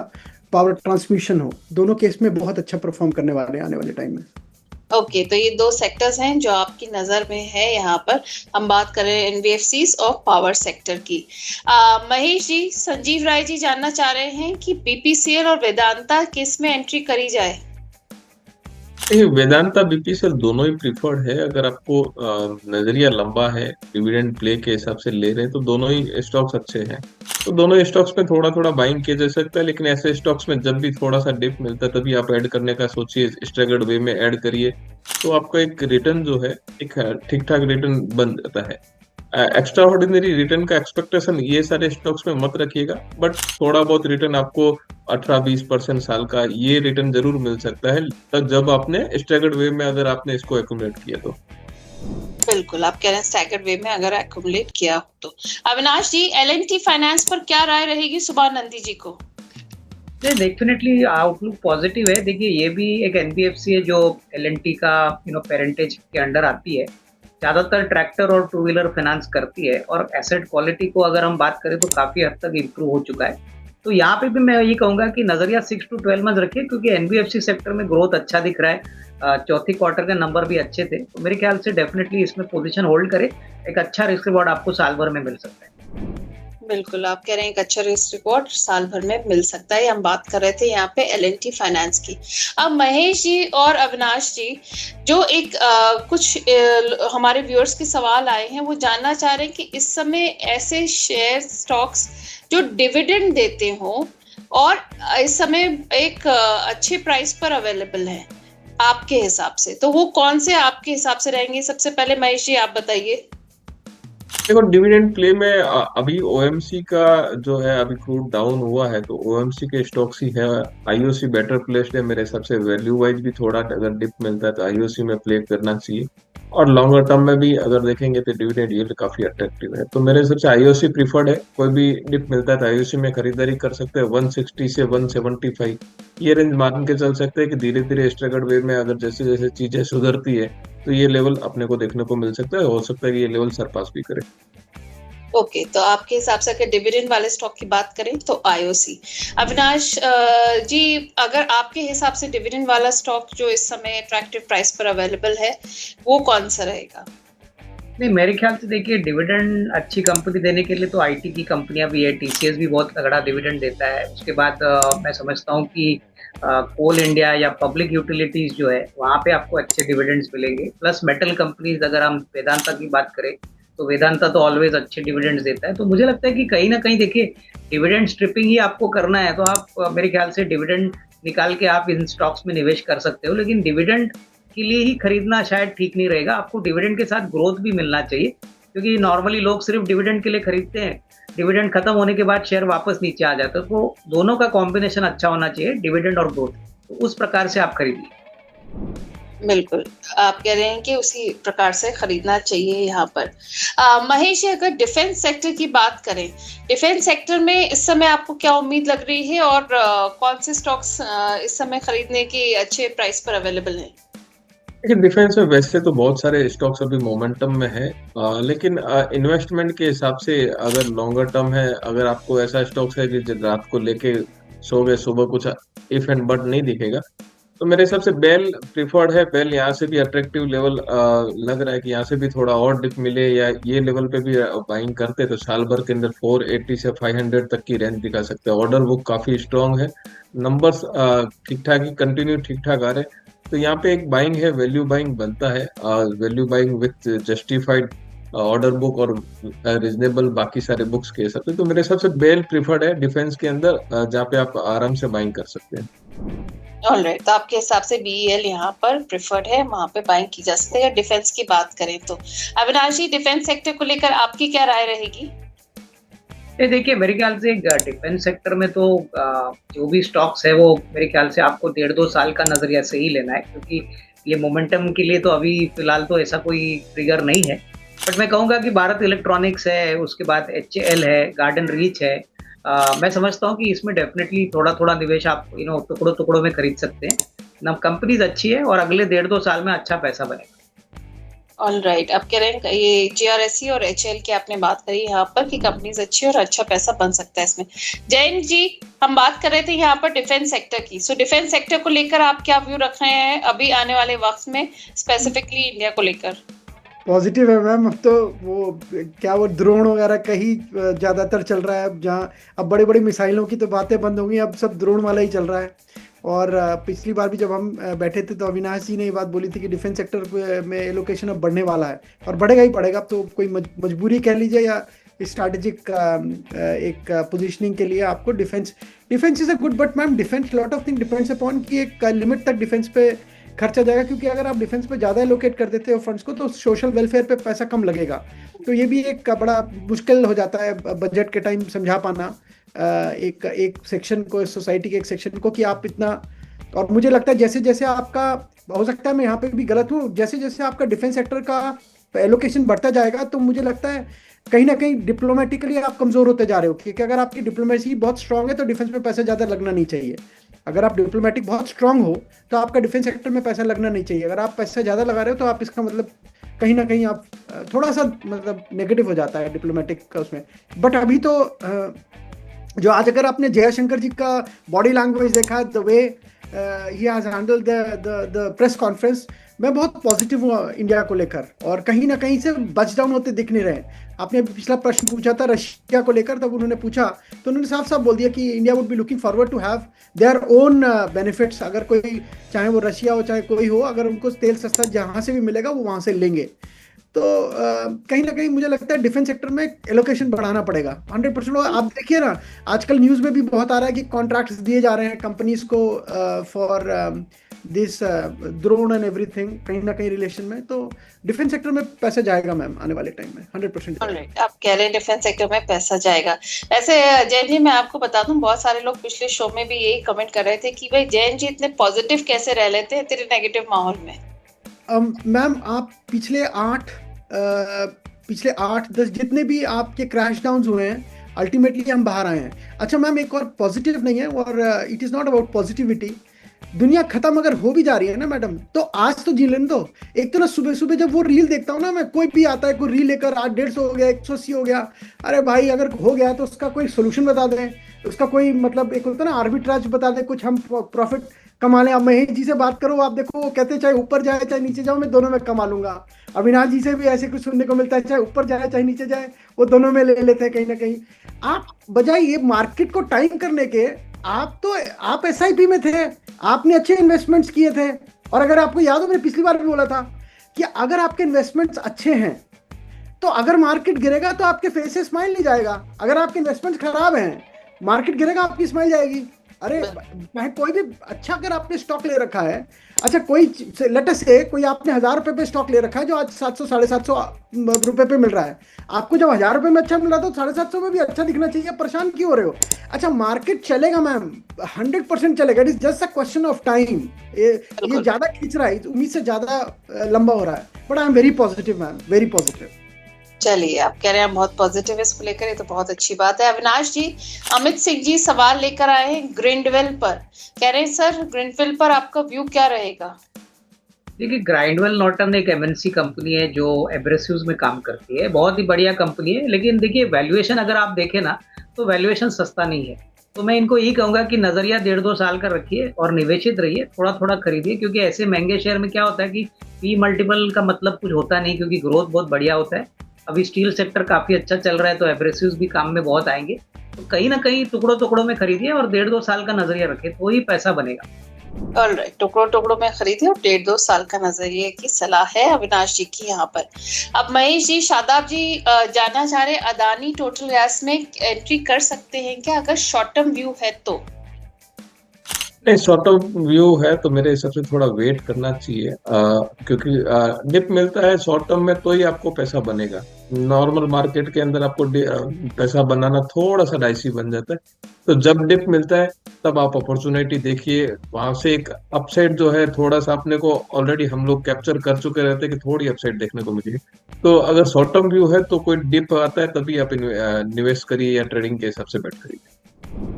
Speaker 4: पावर ट्रांसमिशन हो, दोनों केस में बहुत अच्छा परफॉर्म करने वाले हैं आने वाले टाइम में।
Speaker 1: ओके, तो ये 2 सेक्टर्स हैं जो आपकी नजर में है। यहाँ पर हम बात करें एनबीएफसीज और पावर सेक्टर की। महेश जी, संजीव राय जी जानना चाह रहे हैं कि बीपीसीएल और वेदांता किस में एंट्री करी जाए।
Speaker 2: वेदांता बीपीसीएल दोनों ही प्रीफर्ड है। अगर आपको नजरिया लंबा है, डिविडेंड प्ले के हिसाब से ले रहे हैं तो दोनों ही स्टॉक्स अच्छे हैं। तो दोनों ही स्टॉक्स में थोड़ा थोड़ा बाइंग किया जा सकता है, लेकिन ऐसे स्टॉक्स में जब भी थोड़ा सा डिप मिलता है तभी आप ऐड करने का सोचिए, स्ट्रैगर्ड वे में ऐड करिए, तो आपका एक रिटर्न जो है एक ठीक ठाक रिटर्न बन जाता है। एक्स्ट्रा ऑर्डिनरी रिटर्न का एक्सपेक्टेशन ये सारे स्टॉक्स में मत रखिएगा, बट थोड़ा बहुत रिटर्न आपको 18-20% साल का ये रिटर्न जरूर मिल सकता है, तब जब आपने स्ट्रैगर्ड वे में अगर आपने इसको एक्यूमुलेट किया तो।
Speaker 1: बिल्कुल, आप कह रहे हैं स्टैगर्ड वे में अगर एक्युमुलेट किया हो तो। अविनाश जी, L&T फाइनेंस पर क्या राय रहेगी सुभाष नंदी जी को?
Speaker 3: नहीं, डेफिनेटली आउटलुक पॉजिटिव है। देखिए, ये भी एक एनबीएफसी है जो एल&टी का पेरेंटेज के अंडर आती है। ज़्यादातर ट्रैक्टर और टू व्हीलर फाइनेंस करती है, और एसेट क्वालिटी को अगर हम बात करें तो काफ़ी हद तक इम्प्रूव हो चुका है। तो यहाँ पे भी मैं ये कहूँगा कि नज़रिया 6 to 12 मंथ रखिए, क्योंकि एनबीएफसी सेक्टर में ग्रोथ अच्छा दिख रहा है। चौथी क्वार्टर के नंबर भी अच्छे थे, तो मेरे ख्याल से डेफिनेटली इसमें पोजीशन होल्ड करे। एक अच्छा रिस्क रिवॉर्ड आपको साल भर में मिल सकता है।
Speaker 1: बिल्कुल, आप कह रहे हैं एक अच्छा रिस्क रिवॉर्ड साल भर में मिल सकता है। हम बात कर रहे थे यहाँ पे L&T फाइनेंस की। अब महेश जी और अविनाश जी, जो एक हमारे व्यूअर्स के सवाल आए हैं, वो जानना चाह रहे हैं कि इस समय ऐसे शेयर स्टॉक्स जो डिविडेंड देते हो और इस समय एक अच्छे प्राइस पर अवेलेबल है आपके हिसाब से, तो वो कौन से आपके हिसाब से रहेंगे? सबसे पहले महेश जी आप बताइए।
Speaker 2: देखो, डिविडेंड प्ले में अभी ओएमसी का जो है, अभी क्रूड डाउन हुआ है तो ओएमसी के स्टॉक्स ही है। आईओसी बेटर प्लेस्ड है मेरे हिसाब से, वैल्यू वाइज भी थोड़ा अगर डिप मिलता है तो आईओसी में प्ले करना चाहिए। और लॉन्गर टर्म में भी अगर देखेंगे तो डिविडेंड यील्ड काफी अट्रैक्टिव है, तो मेरे हिसाब से आईओसी प्रीफर्ड है। कोई भी डिप मिलता है तो आईओसी में खरीदारी कर सकते हैं। 160 से 175 ये रेंज मान के चल सकते हैं कि धीरे धीरे स्ट्रगल वे में अगर जैसे जैसे चीजें सुधरती है तो ये लेवल अपने को देखने को मिल सकता है। हो सकता है कि ये लेवल सरपास भी करे।
Speaker 1: ओके, तो आपके हिसाब से अगर डिविडेंड वाले स्टॉक की बात करें तो आईओसी। अविनाश जी, अगर आपके हिसाब से डिविडेंड वाला स्टॉक जो इस समय अट्रैक्टिव प्राइस पर अवेलेबल है, वो कौन सा रहेगा?
Speaker 3: नहीं, मेरे ख्याल से देखिए, डिविडेंड अच्छी कंपनी देने के लिए तो आईटी की कंपनियां भी है। टीसीएस भी बहुत तगड़ा डिविडेंड देता है। उसके बाद मैं समझता हूँ कि कोल इंडिया या पब्लिक यूटिलिटीज जो है, वहाँ पे आपको अच्छे डिविडेंड्स मिलेंगे। प्लस मेटल कंपनीज, अगर हम वेदांता की बात करें तो वेदांता तो ऑलवेज अच्छे डिविडेंड्स देता है। तो मुझे लगता है कि कहीं ना कहीं देखिए, डिविडेंड स्ट्रिपिंग ही आपको करना है तो आप मेरे ख्याल से डिविडेंड निकाल के आप इन स्टॉक्स में निवेश कर सकते हो। लेकिन डिविडेंड के लिए ही खरीदना शायद ठीक नहीं रहेगा। आपको डिविडेंड के साथ ग्रोथ भी मिलना चाहिए, क्योंकि नॉर्मली लोग सिर्फ डिविडेंड के लिए खरीदते हैं, डिविडेंड खत्म होने के बाद शेयर वापस नीचे आ जाता है। तो दोनों का कॉम्बिनेशन अच्छा होना चाहिए, डिविडेंड और ग्रोथ। तो उस प्रकार से आप खरीदिए।
Speaker 1: बिल्कुल, आप कह रहे हैं कि उसी प्रकार से खरीदना चाहिए यहाँ पर। महेश, अगर डिफेंस सेक्टर की बात करें, डिफेंस सेक्टर में इस समय आपको क्या उम्मीद लग रही है और कौन से स्टॉक्स इस समय खरीदने के अच्छे प्राइस पर अवेलेबल हैं?
Speaker 2: लेकिन डिफेंस में वैसे तो बहुत सारे स्टॉक्स अभी मोमेंटम में है, लेकिन इन्वेस्टमेंट के हिसाब से अगर लॉन्गर टर्म है, अगर आपको ऐसा स्टॉक्स है कि रात को लेके सो गए, सुबह कुछ इफ एंड बट नहीं दिखेगा, तो मेरे हिसाब से बेल प्रिफर्ड है। बेल यहाँ से भी अट्रैक्टिव लेवल लग रहा है कि यहाँ से भी थोड़ा और डिप मिले या ये लेवल पे भी बाइंग करते तो साल भर के अंदर 480 से 500 तक की रेंज दिखा सकते हैं। ऑर्डर बुक काफी स्ट्रांग है, नंबर्स ठीक ठाक ही कंटिन्यू ठीक ठाक आ रहे हैं, तो यहाँ पे एक बाइंग है, वैल्यू बाइंग बनता है। Value buying with justified order book और रिजनेबल बाकी सारे बुक्स के हिसाब से, तो मेरे हिसाब से बेल प्रिफर्ड है डिफेंस के अंदर, जहाँ पे आप आराम से बाइंग कर सकते हैं।
Speaker 1: ऑलराइट, तो आपके हिसाब से बीईएल यहाँ पर प्रिफर्ड है, वहां पे बाइंग की जा सकती है। डिफेंस की बात करें तो अविनाश जी, डिफेंस सेक्टर को लेकर आपकी क्या राय रहेगी?
Speaker 3: ये देखिए, मेरे ख्याल से डिफेंस सेक्टर में तो जो भी स्टॉक्स है वो मेरे ख्याल से आपको 1.5-2 साल का नजरिया से ही लेना है, क्योंकि ये मोमेंटम के लिए तो अभी फिलहाल तो ऐसा कोई ट्रिगर नहीं है। बट मैं कहूँगा कि भारत इलेक्ट्रॉनिक्स है, उसके बाद HAL है, गार्डन रीच है। मैं समझता हूँ कि इसमें डेफिनेटली थोड़ा थोड़ा निवेश आप टुकड़ों टुकड़ों में खरीद सकते हैं ना। कंपनीज अच्छी है और अगले 1.5-2 साल में अच्छा पैसा बनेगा।
Speaker 1: ऑलराइट, आप कह रहे हैं ये GRSE और HAL की आपने बात करी यहाँ पर कि कंपनीज अच्छी और अच्छा पैसा बन सकता है इसमें। जैन जी, हम बात कर रहे थे यहाँ पर डिफेंस सेक्टर की। सो डिफेंस सेक्टर को लेकर आप क्या व्यू रख रहे हैं अभी आने वाले वक्त में, स्पेसिफिकली इंडिया को लेकर?
Speaker 4: पॉजिटिव है मैम। अब तो वो ड्रोन वगैरह का ही ज़्यादातर चल रहा है, जहाँ अब बड़ी बड़ी मिसाइलों की तो बातें बंद हो गई, अब सब ड्रोन वाला ही चल रहा है। और पिछली बार भी जब हम बैठे थे तो अविनाश जी ने ये बात बोली थी कि डिफेंस सेक्टर में एलोकेशन अब बढ़ने वाला है और बढ़ेगा ही बढ़ेगा। अब तो कोई मजबूरी कह लीजिए या स्ट्रैटेजिक एक पोजीशनिंग के लिए आपको defence is a good. But ma'am, defence lot of thing depends upon कि एक लिमिट तक डिफेंस पे खर्चा जाएगा, क्योंकि अगर आप डिफेंस पे ज़्यादा एलोकेट कर देते हो फंड्स को तो सोशल वेलफेयर पे पैसा कम लगेगा। तो ये भी एक बड़ा मुश्किल हो जाता है बजट के टाइम समझा पाना एक सेक्शन को, सोसाइटी के एक सेक्शन को, कि आप इतना। और मुझे लगता है जैसे जैसे आपका, हो सकता है मैं यहाँ पे भी गलत हूँ, जैसे जैसे आपका डिफेंस सेक्टर का एलोकेशन बढ़ता जाएगा तो मुझे लगता है कहीं ना कहीं डिप्लोमेटिकली आप कमजोर होते जा रहे हो, क्योंकि अगर आपकी डिप्लोमेसी बहुत स्ट्रांग है तो डिफेंस में पैसा ज्यादा लगना नहीं चाहिए। अगर आप डिप्लोमेटिक बहुत स्ट्रांग हो तो आपका डिफेंस सेक्टर में पैसा लगना नहीं चाहिए। अगर आप पैसा ज्यादा लगा रहे हो तो आप इसका मतलब कहीं ना कहीं आप थोड़ा सा मतलब नेगेटिव हो जाता है डिप्लोमेटिक का उसमें। बट अभी तो जो आज अगर आपने जयशंकर जी का बॉडी लैंग्वेज देखा, the way he has handled the press conference, मैं बहुत पॉजिटिव हूँ इंडिया को लेकर, और कहीं ना कहीं से बच डाउन होते दिख नहीं रहे। आपने पिछला प्रश्न पूछा था रशिया को लेकर, तब उन्होंने पूछा तो उन्होंने साफ साफ बोल दिया कि India would be looking forward to have their own benefits. अगर कोई, चाहे वो रशिया हो चाहे कोई हो, अगर उनको तेल सस्ता जहाँ से भी मिलेगा वो वहाँ से लेंगे। तो कहीं ना कहीं मुझे लगता है डिफेंस सेक्टर में एलोकेशन बढ़ाना पड़ेगा 100%। आप देखिए ना, आजकल न्यूज़ में भी बहुत आ रहा है कि कॉन्ट्रैक्ट्स दिए जा रहे हैं कंपनीज को for this drone and everything, कहीं ना कहीं रिलेशन में। तो डिफेंस सेक्टर में पैसा जाएगा मैम आने वाले टाइम में 100%।
Speaker 1: आप कह रहे हैं डिफेंस सेक्टर में पैसा जाएगा। वैसे जैन जी, मैं आपको बता दूं, बहुत सारे लोग पिछले शो में भी यही कमेंट कर रहे थे कि भाई जैन जी इतने पॉजिटिव कैसे रह लेते हैं तेरे नेगेटिव माहौल में।
Speaker 4: मैम आप पिछले 8-10 जितने भी आपके क्रैश डाउन हुए हैं, अल्टीमेटली हम बाहर आए हैं। अच्छा मैम, एक और पॉजिटिव नहीं है, और it is not about positivity. दुनिया खत्म अगर हो भी जा रही है ना मैडम, तो आज तो जी लेने दो। एक तो ना सुबह सुबह जब वो रील देखता हूँ ना मैं, कोई भी आता है कोई रील लेकर, आज 150 हो गया, 180 हो गया, अरे भाई अगर हो गया तो उसका कोई सोल्यूशन बता दें, उसका कोई मतलब एक होता है ना आर्बिट्राज बता दें, कुछ हम प्रॉफिट कमा लें। अब महेश जी से बात करो, आप देखो वो कहते चाहे ऊपर जाए चाहे नीचे जाओ मैं दोनों में कमा लूंगा। अविनाश जी से भी ऐसे कुछ सुनने को मिलता है, चाहे ऊपर जाए चाहे नीचे जाए वो दोनों में ले लेते हैं कहीं ना कहीं। आप बजाय ये मार्केट को टाइम करने के, आप SIP में थे, आपने अच्छे इन्वेस्टमेंट्स किए थे। और अगर आपको याद हो, मैंने पिछली बार भी बोला था कि अगर आपके इन्वेस्टमेंट्स अच्छे हैं तो अगर मार्केट गिरेगा तो आपके फेस से स्माइल नहीं जाएगा। अगर आपके इन्वेस्टमेंट्स खराब हैं, मार्केट गिरेगा आपकी स्माइल जाएगी। अरे चाहे कोई भी अच्छा, अगर आपने स्टॉक ले रखा है, अच्छा कोई लेट अस से कोई आपने 1000 रुपए पे स्टॉक ले रखा है जो आज 700-750 रुपए पे मिल रहा है, आपको जब 1000 रुपए में अच्छा मिल रहा है तो 750 में भी अच्छा दिखना चाहिए। परेशान क्यों हो रहे हो? अच्छा मार्केट चलेगा मैम, 100% चलेगा। It is just a question of time. ये ज्यादा खींच रहा है, उम्मीद से ज्यादा लंबा हो रहा है, but I am very positive ma'am, very positive.
Speaker 1: चलिए, आप कह रहे हैं बहुत पॉजिटिव है इसको लेकर, ये तो बहुत अच्छी बात है। अविनाश जी, अमित सिंह जी सवाल लेकर आए हैं ग्रिंडवेल पर, कह रहे हैं सर ग्रिंडवेल पर आपका व्यू क्या रहेगा?
Speaker 3: देखिए, ग्राइंडवेल नॉर्टन एक MNC कंपनी है जो एब्रेसिव्स में काम करती है, बहुत ही बढ़िया कंपनी है। लेकिन देखिए वैल्यूएशन अगर आप देखें ना तो वैल्यूएशन सस्ता नहीं है। तो मैं इनको यही कहूँगा कि नज़रिया 1.5-2 साल का रखिए और निवेशित रहिए, थोड़ा थोड़ा खरीदिए, क्योंकि ऐसे महंगे शेयर में क्या होता है कि P मल्टीपल का मतलब कुछ होता नहीं, क्योंकि ग्रोथ बहुत बढ़िया होता है। अभी स्टील सेक्टर काफ़ी अच्छा चल रहा है तो एब्रेसिव्स भी काम में बहुत आएंगे। तो कहीं ना कहीं टुकड़ों टुकड़ों में खरीदिए और 1.5-2 साल का नजरिया रखिए, तो ही पैसा बनेगा।
Speaker 1: ऑलराइट, टुकड़ों टुकड़ों में खरीदिए और 1.5-2 साल का नजरिए की सलाह है अविनाश जी की यहाँ पर। अब महेश जी, शादाब जी जानना चाह रहे अदानी टोटल गैस में एंट्री कर सकते हैं क्या अगर शॉर्ट टर्म व्यू है तो?
Speaker 2: नहीं, शॉर्ट टर्म व्यू है तो मेरे हिसाब से थोड़ा वेट करना चाहिए, क्योंकि डिप मिलता है शॉर्ट टर्म में तो ही आपको पैसा बनेगा। नॉर्मल मार्केट के अंदर आपको पैसा बनाना थोड़ा सा डाइसी बन जाता है। तो जब डिप मिलता है तब आप अपॉर्चुनिटी देखिए, वहां से एक अपसाइड जो है थोड़ा सा अपने को ऑलरेडी हम लोग कैप्चर कर चुके रहते हैं कि थोड़ी अपसाइड देखने को मिली। तो अगर शॉर्ट टर्म व्यू है तो कोई डिप आता है तभी आप निवेश करिए या ट्रेडिंग के हिसाब से बैठ करिए।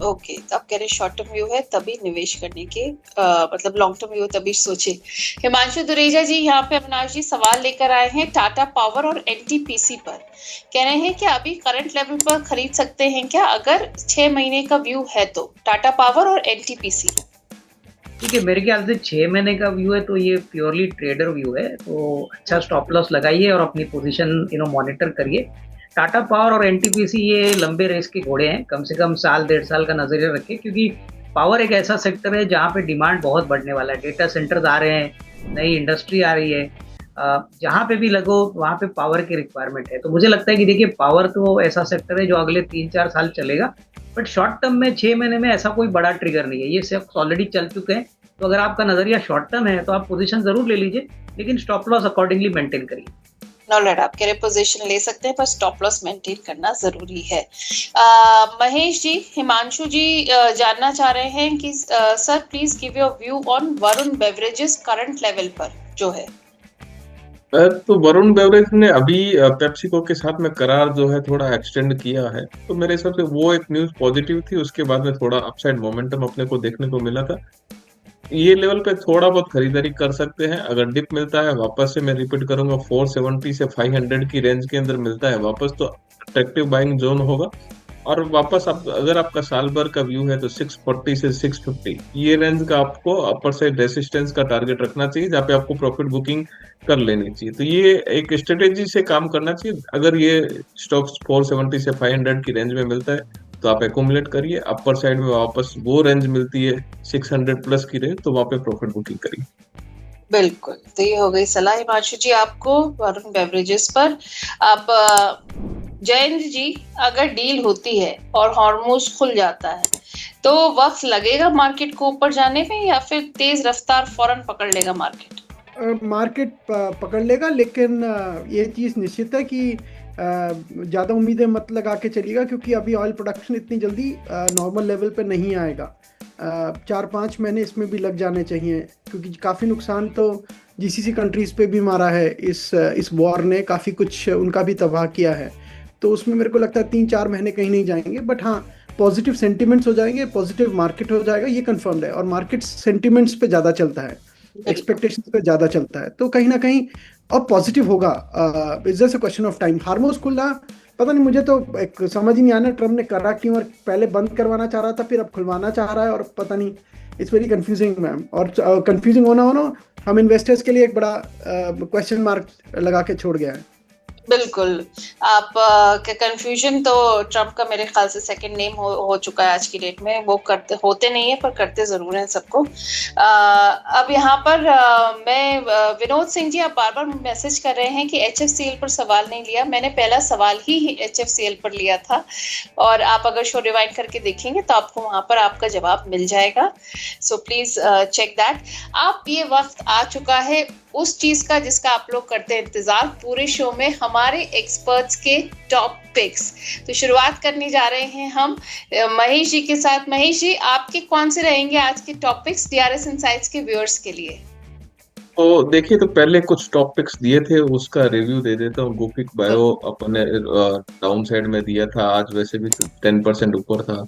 Speaker 1: ओके, तो आप कह रहे शॉर्ट टर्म व्यू है तभी निवेश करने के, मतलब लॉन्ग टर्म व्यू तभी सोचे। हिमांशु दुरेजा जी यहाँ पे अविनाश जी सवाल लेकर आए हैं टाटा पावर और NTPC पर, कह रहे हैं कि अभी करंट लेवल पर खरीद सकते हैं क्या अगर 6 महीने का व्यू है तो, टाटा पावर और NTPC?
Speaker 3: ठीक है, मेरे ख्याल से 6 महीने का व्यू है तो ये प्योरली ट्रेडर व्यू है, तो अच्छा स्टॉप लॉस लगाइए और अपनी पोजीशन मॉनिटर करिए। टाटा पावर और NTPC ये लंबे रेस के घोड़े हैं, कम से कम 1.5 साल का नजरिया रखें, क्योंकि पावर एक ऐसा सेक्टर है जहाँ पे डिमांड बहुत बढ़ने वाला है। डेटा सेंटर्स आ रहे हैं, नई इंडस्ट्री आ रही है, जहाँ पे भी लगो वहाँ पे पावर की रिक्वायरमेंट है। तो मुझे लगता है कि देखिए पावर तो ऐसा सेक्टर है जो अगले 3-4 साल चलेगा, बट शॉर्ट टर्म में 6 महीने में ऐसा कोई बड़ा ट्रिगर नहीं है, ये सब ऑलरेडी चल चुके हैं। तो अगर आपका नजरिया शॉर्ट टर्म है तो आप पोजीशन जरूर ले लीजिए, लेकिन स्टॉप लॉस अकॉर्डिंगली मेंटेन करिए।
Speaker 1: ऑलराइट, आप कह रहे पोजीशन ले सकते हैं पर स्टॉप लॉस मेंटेन करना जरूरी है। महेश जी, हिमांशु जी जानना चाह रहे हैं कि sir please give your view on Varun beverages current level पर जो है।
Speaker 2: तो वरुण बेवरेज ने अभी पेप्सिको के साथ में करार जो है थोड़ा एक्सटेंड किया है, तो मेरे हिसाब से वो एक न्यूज पॉजिटिव थी। उसके बाद में थोड़ा अपसाइड मोमेंटम अपने को देखने को मिला था। ये लेवल पे थोड़ा बहुत खरीदारी कर सकते हैं। अगर डिप मिलता है वापस से, मैं रिपीट करूंगा, 470 से 500 की रेंज के अंदर मिलता है वापस, तो अट्रैक्टिव बाइंग जोन होगा। और वापस आप, अगर आपका साल भर का व्यू है तो 640 से 650 ये रेंज का आपको अपर साइड रेसिस्टेंस का टारगेट रखना चाहिए, जहाँ पे आपको प्रॉफिट बुकिंग कर लेनी चाहिए। तो ये एक स्ट्रेटेजी से काम करना चाहिए। अगर ये स्टॉक्स 470 से 500 की रेंज में मिलता है तो आप एकुमुलेट करिए। अपर साइड में वापस वो रेंज मिलती है 600 प्लस की रेंज, तो वहां पे प्रॉफिट बुकिंग करिए।
Speaker 1: बिल्कुल, तो ये हो गई सलाह हिमांशु जी आपको वरुण बेवरेजेस पर। अब जयेंद्र जी, अगर डील होती है और हॉर्मोज खुल जाता है तो वक्त लगेगा मार्केट को ऊपर जाने में, या फिर तेज रफ्तार फौरन पकड़ लेगा मार्केट?
Speaker 4: मार्केट पकड़ लेगा, लेकिन ये चीज़ निश्चित है कि ज़्यादा उम्मीदें मत लगा के चलिएगा, क्योंकि अभी ऑयल प्रोडक्शन इतनी जल्दी नॉर्मल लेवल पे नहीं आएगा। 4-5 महीने इसमें भी लग जाने चाहिए, क्योंकि काफ़ी नुकसान तो जीसीसी कंट्रीज़ पे भी मारा है। इस वॉर ने काफ़ी कुछ उनका भी तबाह किया है, तो उसमें मेरे को लगता है 3-4 महीने कहीं नहीं जाएंगे। बट हाँ, पॉजिटिव सेंटिमेंट्स हो जाएंगे, पॉजिटिव मार्केट हो जाएगा, ये कंफर्म है। और मार्केट सेंटिमेंट्स पे ज़्यादा चलता है, एक्सपेक्टेशंस पे ज्यादा चलता है, तो कहीं ना कहीं अब पॉजिटिव होगा। It's just a question of time. Hormuz खुलना, पता नहीं, मुझे तो एक समझ ही नहीं आना ट्रम्प ने करा क्यों, और पहले बंद करवाना चाह रहा था, फिर अब खुलवाना चाह रहा है, और पता नहीं, इट्स वेरी कंफ्यूजिंग मैम। और कंफ्यूजिंग होना हम इन्वेस्टर्स के लिए एक बड़ा क्वेश्चन मार्क लगा के छोड़ गया है।
Speaker 1: बिल्कुल, आप का कंफ्यूजन तो ट्रम्प का मेरे ख्याल से सेकंड नेम हो चुका है आज की डेट में। वो करते होते नहीं है पर करते जरूर हैं सबको। अब यहाँ पर मैं विनोद सिंह जी, आप बार बार मैसेज कर रहे हैं कि HFCL पर सवाल नहीं लिया। मैंने पहला सवाल ही HFCL पर लिया था, और आप अगर शो रिवाइंड करके देखेंगे तो आपको वहां पर आपका जवाब मिल जाएगा। So please check that. आप, ये वक्त आ चुका है उस चीज का जिसका आप लोग करते हैं इंतजार पूरे शो में, हमारे एक्सपर्ट्स के टॉप पिक्स। तो शुरुआत करने जा रहे हैं हम महेश जी के साथ। महेश जी, आपके कौन से रहेंगे आज के टॉप पिक्स DRS इनसाइट्स के व्यूअर्स के लिए?
Speaker 2: तो देखिए, तो पहले कुछ टॉपिक्स दिए थे, उसका रिव्यू दे देता हूँ। गुफिक बायो अपने डाउन साइड में दिया था, आज वैसे भी 10% ऊपर था।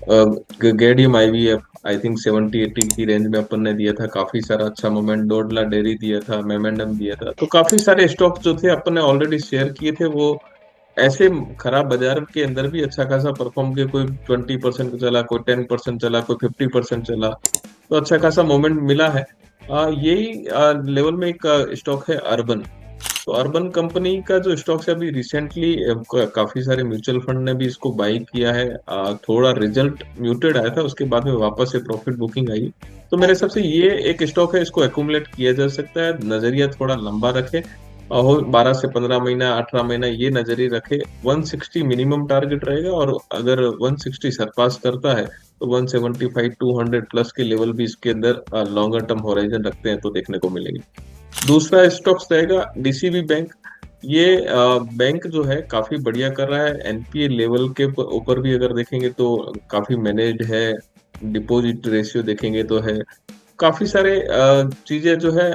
Speaker 2: गैडियम IVF आई थिंक 70-80 की रेंज में अपन ने दिया था, काफी सारा अच्छा मोमेंट। डोडला डेयरी दिया था, मेमेंडम दिया था। तो काफी सारे स्टॉक्स जो थे अपन ने ऑलरेडी शेयर किए थे, वो ऐसे खराब बाजार के अंदर भी अच्छा खासा परफॉर्म किया। कोई 20% चला, कोई 10% चला, कोई 50% चला, तो अच्छा खासा मोमेंट मिला है। यही लेवल में एक स्टॉक है अर्बन। तो अर्बन कंपनी का जो स्टॉक है, अभी रिसेंटली काफी सारे म्यूचुअल फंड ने भी इसको बाई किया है। थोड़ा रिजल्ट म्यूटेड आया था, उसके बाद में वापस से प्रॉफिट बुकिंग आई। तो मेरे हिसाब से ये एक स्टॉक है, इसको एक्यूमुलेट किया जा सकता है। नजरिया थोड़ा लंबा रखे, और 12 से 15 महीना, 18 महीना ये नजरिए रखे। 160 मिनिमम टारगेट रहेगा, और अगर 160 सरपास करता है तो 175-200 प्लस के लेवल भी इसके अंदर लॉन्गर टर्म होराइजन रखते हैं तो देखने को मिलेंगे। दूसरा स्टॉक्स रहेगा DCB बैंक। ये बैंक जो है काफी बढ़िया कर रहा है। NPA लेवल के ऊपर भी अगर देखेंगे तो काफी मैनेज्ड है। डिपॉजिट रेशियो देखेंगे तो है, काफी सारे चीजें जो है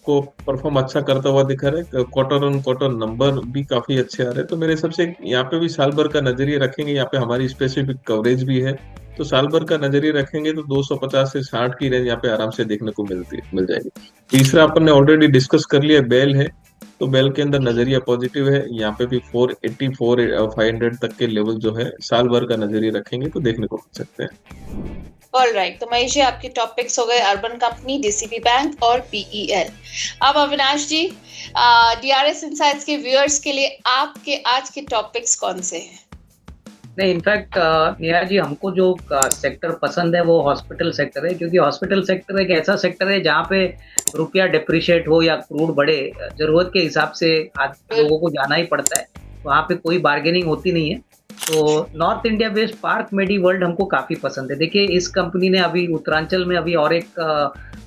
Speaker 2: को परफॉर्म अच्छा करता हुआ दिखा रहा है। क्वार्टर ऑन क्वार्टर नंबर भी काफी अच्छे आ रहे हैं। तो मेरे हिसाब से यहाँ पे भी साल भर का नजरिया रखेंगे। यहाँ पे हमारी स्पेसिफिक कवरेज भी है, तो साल भर का नजरिया रखेंगे तो 250 से 60 की रेंज यहाँ पे आराम से देखने को मिल जाएगी। तीसरा अपन ने ऑलरेडी डिस्कस कर लिया, बेल है। तो बेल के अंदर नजरिया पॉजिटिव है। यहाँ पे भी 480-500 तक के लेवल जो है साल भर का नजरिया रखेंगे तो देखने को मिल सकते हैं।
Speaker 1: ऑलराइट, तो महेश जी, आपके टॉपिक्स हो गए अर्बन कंपनी, DCB बैंक और PEL। अब अविनाश जी, DRS इनसाइट्स के व्यूअर्स के लिए आपके आज के टॉपिक्स कौन से हैं?
Speaker 3: नहीं, इनफैक्ट नेहा जी, हमको जो सेक्टर पसंद है वो हॉस्पिटल सेक्टर है, क्योंकि हॉस्पिटल सेक्टर एक ऐसा सेक्टर है जहाँ पे रुपया डिप्रिशिएट हो या क्रूड बढ़े, जरूरत के हिसाब से आज लोगों को जाना ही पड़ता है। वहाँ पे कोई बार्गेनिंग होती नहीं है। तो नॉर्थ इंडिया बेस्ड पार्क मेडी वर्ल्ड हमको काफ़ी पसंद है। देखिए, इस कंपनी ने अभी उत्तरांचल में अभी और एक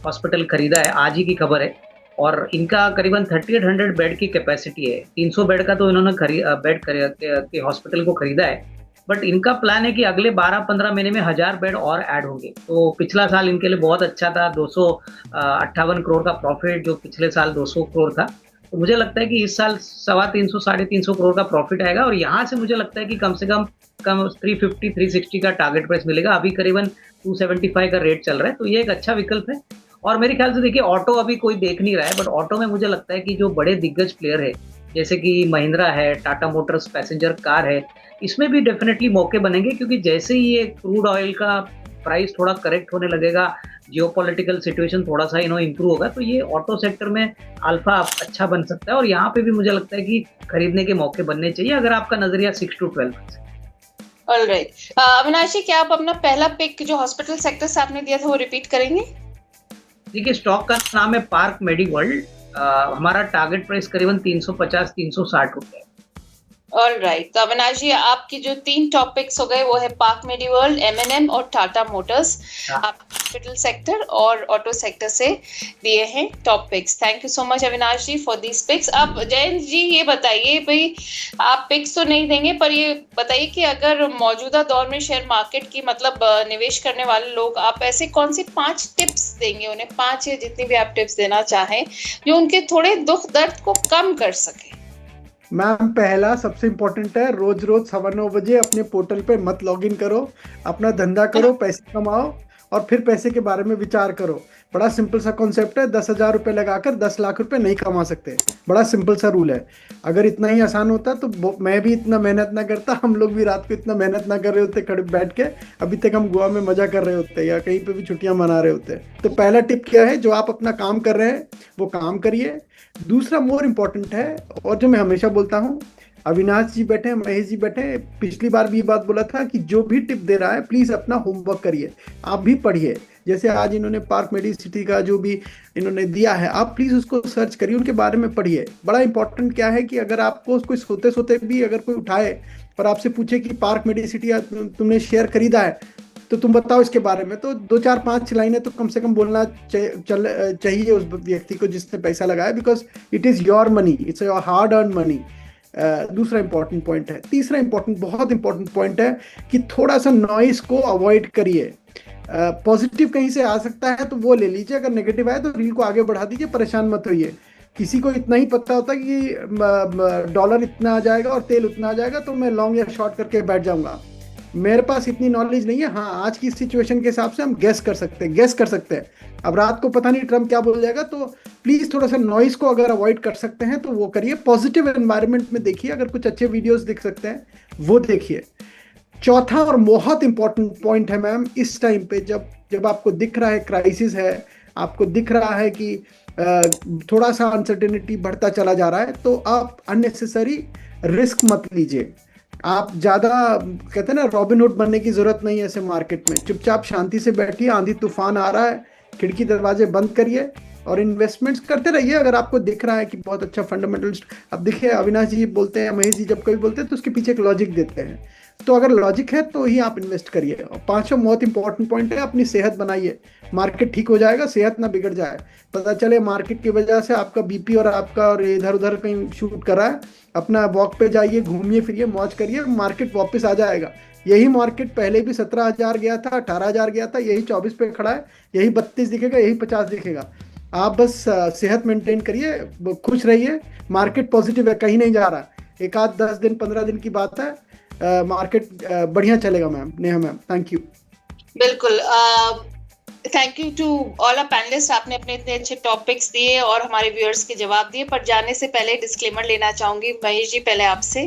Speaker 3: हॉस्पिटल खरीदा है, आज ही की खबर है। और इनका करीबन 3800 बेड की कैपेसिटी है। 300 बेड का तो इन्होंने बेड के हॉस्पिटल को खरीदा है। बट इनका प्लान है कि अगले 12-15 महीने में 1000 बेड और ऐड होंगे। तो पिछला साल इनके लिए बहुत अच्छा था, 258 करोड़ का प्रॉफिट, जो पिछले साल 200 करोड़ था। तो मुझे लगता है कि इस साल 350 साढ़े 300 करोड़ का प्रॉफिट आएगा, और यहाँ से मुझे लगता है कि कम से कम 350-360 का टारगेट प्राइस मिलेगा। अभी करीबन 275 का रेट चल रहा है, तो ये एक अच्छा विकल्प है। और मेरे ख्याल से देखिए, ऑटो अभी कोई देख नहीं रहा है, बट ऑटो में मुझे लगता है कि जो बड़े दिग्गज प्लेयर है, जैसे कि महिंद्रा है, टाटा मोटर्स पैसेंजर कार है, इसमें भी डेफिनेटली मौके बनेंगे, क्योंकि जैसे ही ये क्रूड ऑयल का प्राइस थोड़ा करेक्ट होने लगेगा, जियोपॉलिटिकल सिचुएशन थोड़ा सा इंप्रूव होगा, तो ये ऑटो सेक्टर में अल्फा अच्छा बन सकता है। और यहाँ पे भी मुझे लगता है कि खरीदने के मौके बनने चाहिए, अगर आपका नजरिया 6 to 12 है।
Speaker 1: ऑलराइट, अविनाश जी, क्या आप अपना पहला पिक जो हॉस्पिटल सेक्टर से आपने दिया था वो रिपीट करेंगे?
Speaker 3: देखिए, स्टॉक का नाम है पार्क मेडीवर्ल्ड। हमारा टारगेट प्राइस करीबन 350-360 रुपए।
Speaker 1: ऑलराइट, तो अविनाश जी, आपकी जो 3 टॉपिक्स हो गए वो है पार्क मेडीवर्ल्ड, M&M और टाटा मोटर्स। आप हॉस्पिटल सेक्टर और ऑटो सेक्टर से दिए हैं topics. Thank you so much Avinash ji for these picks. अब जयंत जी ये बताइए भाई, आप पिक्स तो नहीं देंगे, पर ये बताइए कि अगर मौजूदा दौर में शेयर मार्केट की मतलब निवेश करने वाले लोग, आप ऐसे कौन सी 5 टिप्स देंगे उन्हें, 5 या जितनी भी आप टिप्स देना चाहें, जो उनके थोड़े दुख दर्द को कम कर सके?
Speaker 4: मैम, पहला सबसे इम्पोर्टेंट है, रोज 9:15 बजे अपने पोर्टल पे मत लॉगिन करो, अपना धंधा करो, पैसे कमाओ और फिर पैसे के बारे में विचार करो। बड़ा सिंपल सा कॉन्सेप्ट है, 10,000 रुपये लगाकर 10 लाख रुपए नहीं कमा सकते। बड़ा सिंपल सा रूल है। अगर इतना ही आसान होता तो मैं भी इतना मेहनत ना करता, हम लोग भी रात को इतना मेहनत ना कर रहे होते खड़े बैठ के, अभी तक हम गोवा में मजा कर रहे होते या कहीं पे भी छुट्टियां मना रहे होते। तो पहला टिप क्या है, जो आप अपना काम कर रहे हैं वो काम करिए। दूसरा मोर इम्पोर्टेंट है, और जो मैं हमेशा बोलता हूँ, अविनाश जी बैठे हैं, महेश जी बैठे हैं, पिछली बार भी ये बात बोला था कि जो भी टिप दे रहा है प्लीज अपना होमवर्क करिए, आप भी पढ़िए। जैसे आज इन्होंने पार्क मेडिसिटी का जो भी इन्होंने दिया है, आप प्लीज उसको सर्च करिए, उनके बारे में पढ़िए। बड़ा इंपॉर्टेंट क्या है कि अगर आपको कोई सोते सोते भी अगर कोई उठाए और आपसे पूछे कि पार्क मेडिसिटी तुमने शेयर खरीदा है तो तुम बताओ इसके बारे में, तो 2-4-5 लाइनें तो कम से कम बोलना चाहिए उस व्यक्ति को जिसने पैसा लगाया, because it is your money, it's your hard earn money. दूसरा इंपॉर्टेंट पॉइंट है। तीसरा इंपॉर्टेंट, बहुत इंपॉर्टेंट पॉइंट है कि थोड़ा सा नॉइस को अवॉइड करिए। पॉजिटिव कहीं से आ सकता है तो वो ले लीजिए, अगर नेगेटिव आए तो रील को आगे बढ़ा दीजिए, परेशान मत होइए। किसी को इतना ही पता होता कि डॉलर इतना आ जाएगा और तेल उतना आ जाएगा तो मैं लॉन्ग या शॉर्ट करके बैठ जाऊंगा। मेरे पास इतनी नॉलेज नहीं है। हाँ, आज की सिचुएशन के हिसाब से हम गेस कर सकते हैं। अब रात को पता नहीं ट्रम्प क्या बोल जाएगा, तो प्लीज थोड़ा सा नॉइस को अगर अवॉइड कर सकते हैं तो वो करिए। पॉजिटिव एनवायरनमेंट में देखिए, अगर कुछ अच्छे वीडियोस दिख सकते हैं वो देखिए। चौथा और बहुत इंपॉर्टेंट पॉइंट है मैम, इस टाइम पे जब आपको दिख रहा है क्राइसिस है, आपको दिख रहा है कि थोड़ा सा अनसर्टेनिटी बढ़ता चला जा रहा है, तो आप अननेसेसरी रिस्क मत लीजिए। आप ज़्यादा कहते हैं ना, रॉबिनहुड बनने की जरूरत नहीं है ऐसे मार्केट में। चुपचाप शांति से बैठिए, आंधी तूफान आ रहा है, खिड़की दरवाजे बंद करिए और इन्वेस्टमेंट्स करते रहिए। अगर आपको दिख रहा है कि बहुत अच्छा फंडामेंटल्स, अब देखिए अविनाश जी बोलते हैं, महेश जी जब कभी बोलते हैं तो उसके पीछे एक लॉजिक देते हैं, तो अगर लॉजिक है तो ही आप इन्वेस्ट करिए। और पांचवा बहुत इंपॉर्टेंट पॉइंट है, अपनी सेहत बनाइए। मार्केट ठीक हो जाएगा, सेहत ना बिगड़ जाए। पता चले मार्केट की वजह से आपका बीपी और आपका और इधर उधर कहीं शूट कर रहा है, अपना वॉक पे जाइए, घूमिए फिरिए, मौज करिए, मार्केट वापस आ जाएगा। यही मार्केट पहले भी 17,000 गया था, 18,000 गया था, यही 24 पे खड़ा है, यही 32 दिखेगा, यही 50 दिखेगा। आप बस सेहत मेंटेन करिए, खुश रहिए। मार्केट पॉजिटिव है, कहीं नहीं जा रहा। एक आध 10 दिन 15 दिन की बात है, मार्केट बढ़िया चलेगा ma'am, Neha ma'am. Thank you.
Speaker 1: बिल्कुल, thank you to all our panelist. आपने अपने इतने अच्छे टॉपिक्स दिए और हमारे व्यूअर्स के जवाब दिए, पर जाने से पहले डिस्क्लेमर लेना चाहूंगी। महेश जी, पहले आपसे।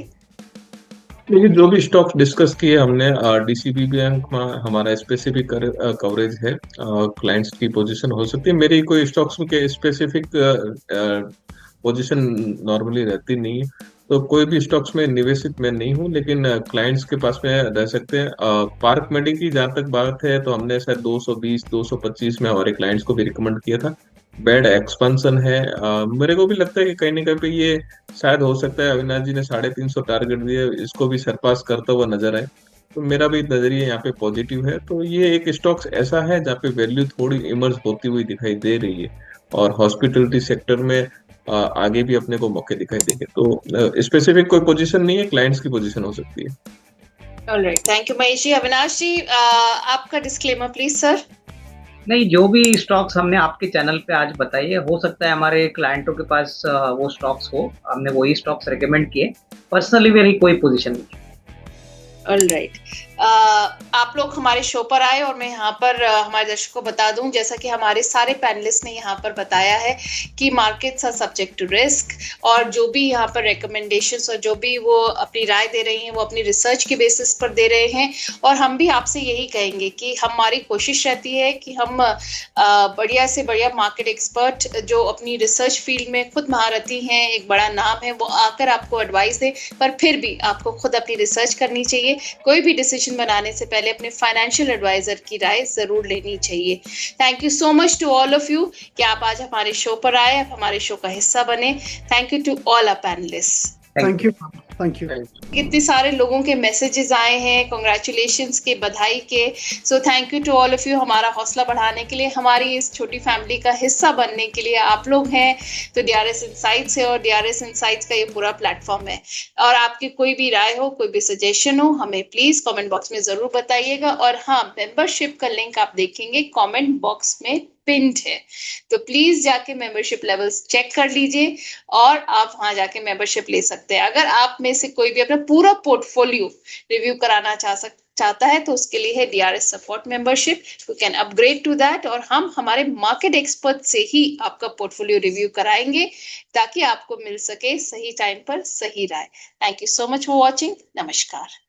Speaker 2: देखिए, जो भी स्टॉक्स डिस्कस किए हमने, डीसीबी बैंक में हमारा स्पेसिफिक कवरेज है, क्लाइंट्स की पोजीशन हो सकती है। मेरी कोई स्टॉक्स में स्पेसिफिक पोजीशन नॉर्मली रहती नहीं है, तो कोई भी स्टॉक्स में निवेशित मैं नहीं हूँ, लेकिन क्लाइंट्स के पास में रह सकते हैं। पार्क मेडी की जहाँ तक बात है, तो हमने शायद 220-225 में हमारे क्लाइंट्स को भी रिकमेंड किया था। बेड एक्सपेंशन है, मेरे को भी लगता है कि कहीं ना कहीं पे ये शायद हो सकता है। अविनाश जी ने 350 टारगेट दिए, इसको भी सरपास करता हुआ नजर आए, तो मेरा भी नजरिया यहाँ पे पॉजिटिव है। तो ये एक स्टॉक्स ऐसा है जहाँ पे वैल्यू थोड़ी इमर्ज होती हुई दिखाई दे रही है, और हॉस्पिटलिटी सेक्टर में आगे भी अपने को मौके दिखाई देंगे। तो स्पेसिफिक कोई पोजीशन नहीं है, क्लाइंट्स की पोजीशन हो सकती है।
Speaker 1: Alright, thank you Mahesh ji. Avinash जी, आपका डिस्क्लेमर प्लीज सर।
Speaker 3: नहीं, जो भी स्टॉक्स हमने आपके चैनल पे आज बताई है, हो सकता है हमारे क्लाइंटों के पास वो स्टॉक्स हो, हमने वही स्टॉक्स रेकमेंड किए। पर्सनली मेरी कोई पोजीशन नहीं।
Speaker 1: ऑलराइट, आप लोग हमारे शो पर आए और मैं यहाँ पर हमारे दर्शकों को बता दूं, जैसा कि हमारे सारे पैनलिस्ट ने यहाँ पर बताया है कि markets are subject to risk, और जो भी यहाँ पर रिकमेंडेशंस और जो भी वो अपनी राय दे रहे हैं वो अपनी रिसर्च के बेसिस पर दे रहे हैं। और हम भी आपसे यही कहेंगे कि हमारी कोशिश रहती है कि हम बढ़िया से बढ़िया मार्केट एक्सपर्ट जो अपनी रिसर्च फील्ड में खुद महारथी हैं, एक बड़ा नाम है, वो आकर आपको एडवाइस दे, पर फिर भी आपको खुद अपनी रिसर्च करनी चाहिए। कोई भी डिसीजन बनाने से पहले अपने फाइनेंशियल एडवाइजर की राय जरूर लेनी चाहिए। Thank you so much to all of you कि आप आज हमारे शो पर आए, आप हमारे शो का हिस्सा बने। Thank you to all our panelist.
Speaker 4: Thank you, thank you.
Speaker 1: कितने सारे लोगों के मैसेजेस आए हैं कांग्रेचुलेशंस के, बधाई के। So thank you to all of you, हमारा हौसला बढ़ाने के लिए, हमारी इस छोटी फैमिली का हिस्सा बनने के लिए आप लोग हैं। तो डीआरएस इनसाइट्स है और डीआरएस इनसाइट्स का ये पूरा प्लेटफॉर्म है। और आपकी कोई भी राय हो, कोई भी सजेशन हो, हमें प्लीज कमेंट बॉक्स में जरूर बताइएगा। और हाँ, मेंबरशिप का लिंक आप देखेंगे कमेंट बॉक्स में पिंड है, तो प्लीज जाके मेंबरशिप लेवल्स चेक कर लीजिए और आप वहां जाके मेंबरशिप ले सकते हैं। अगर आप में से कोई भी अपना पूरा पोर्टफोलियो रिव्यू कराना चाहता है तो उसके लिए है DRS support membership, you can upgrade to that, और हम हमारे मार्केट एक्सपर्ट से ही आपका पोर्टफोलियो रिव्यू कराएंगे ताकि आपको मिल सके सही टाइम पर सही राय। Thank you so much for watching. नमस्कार।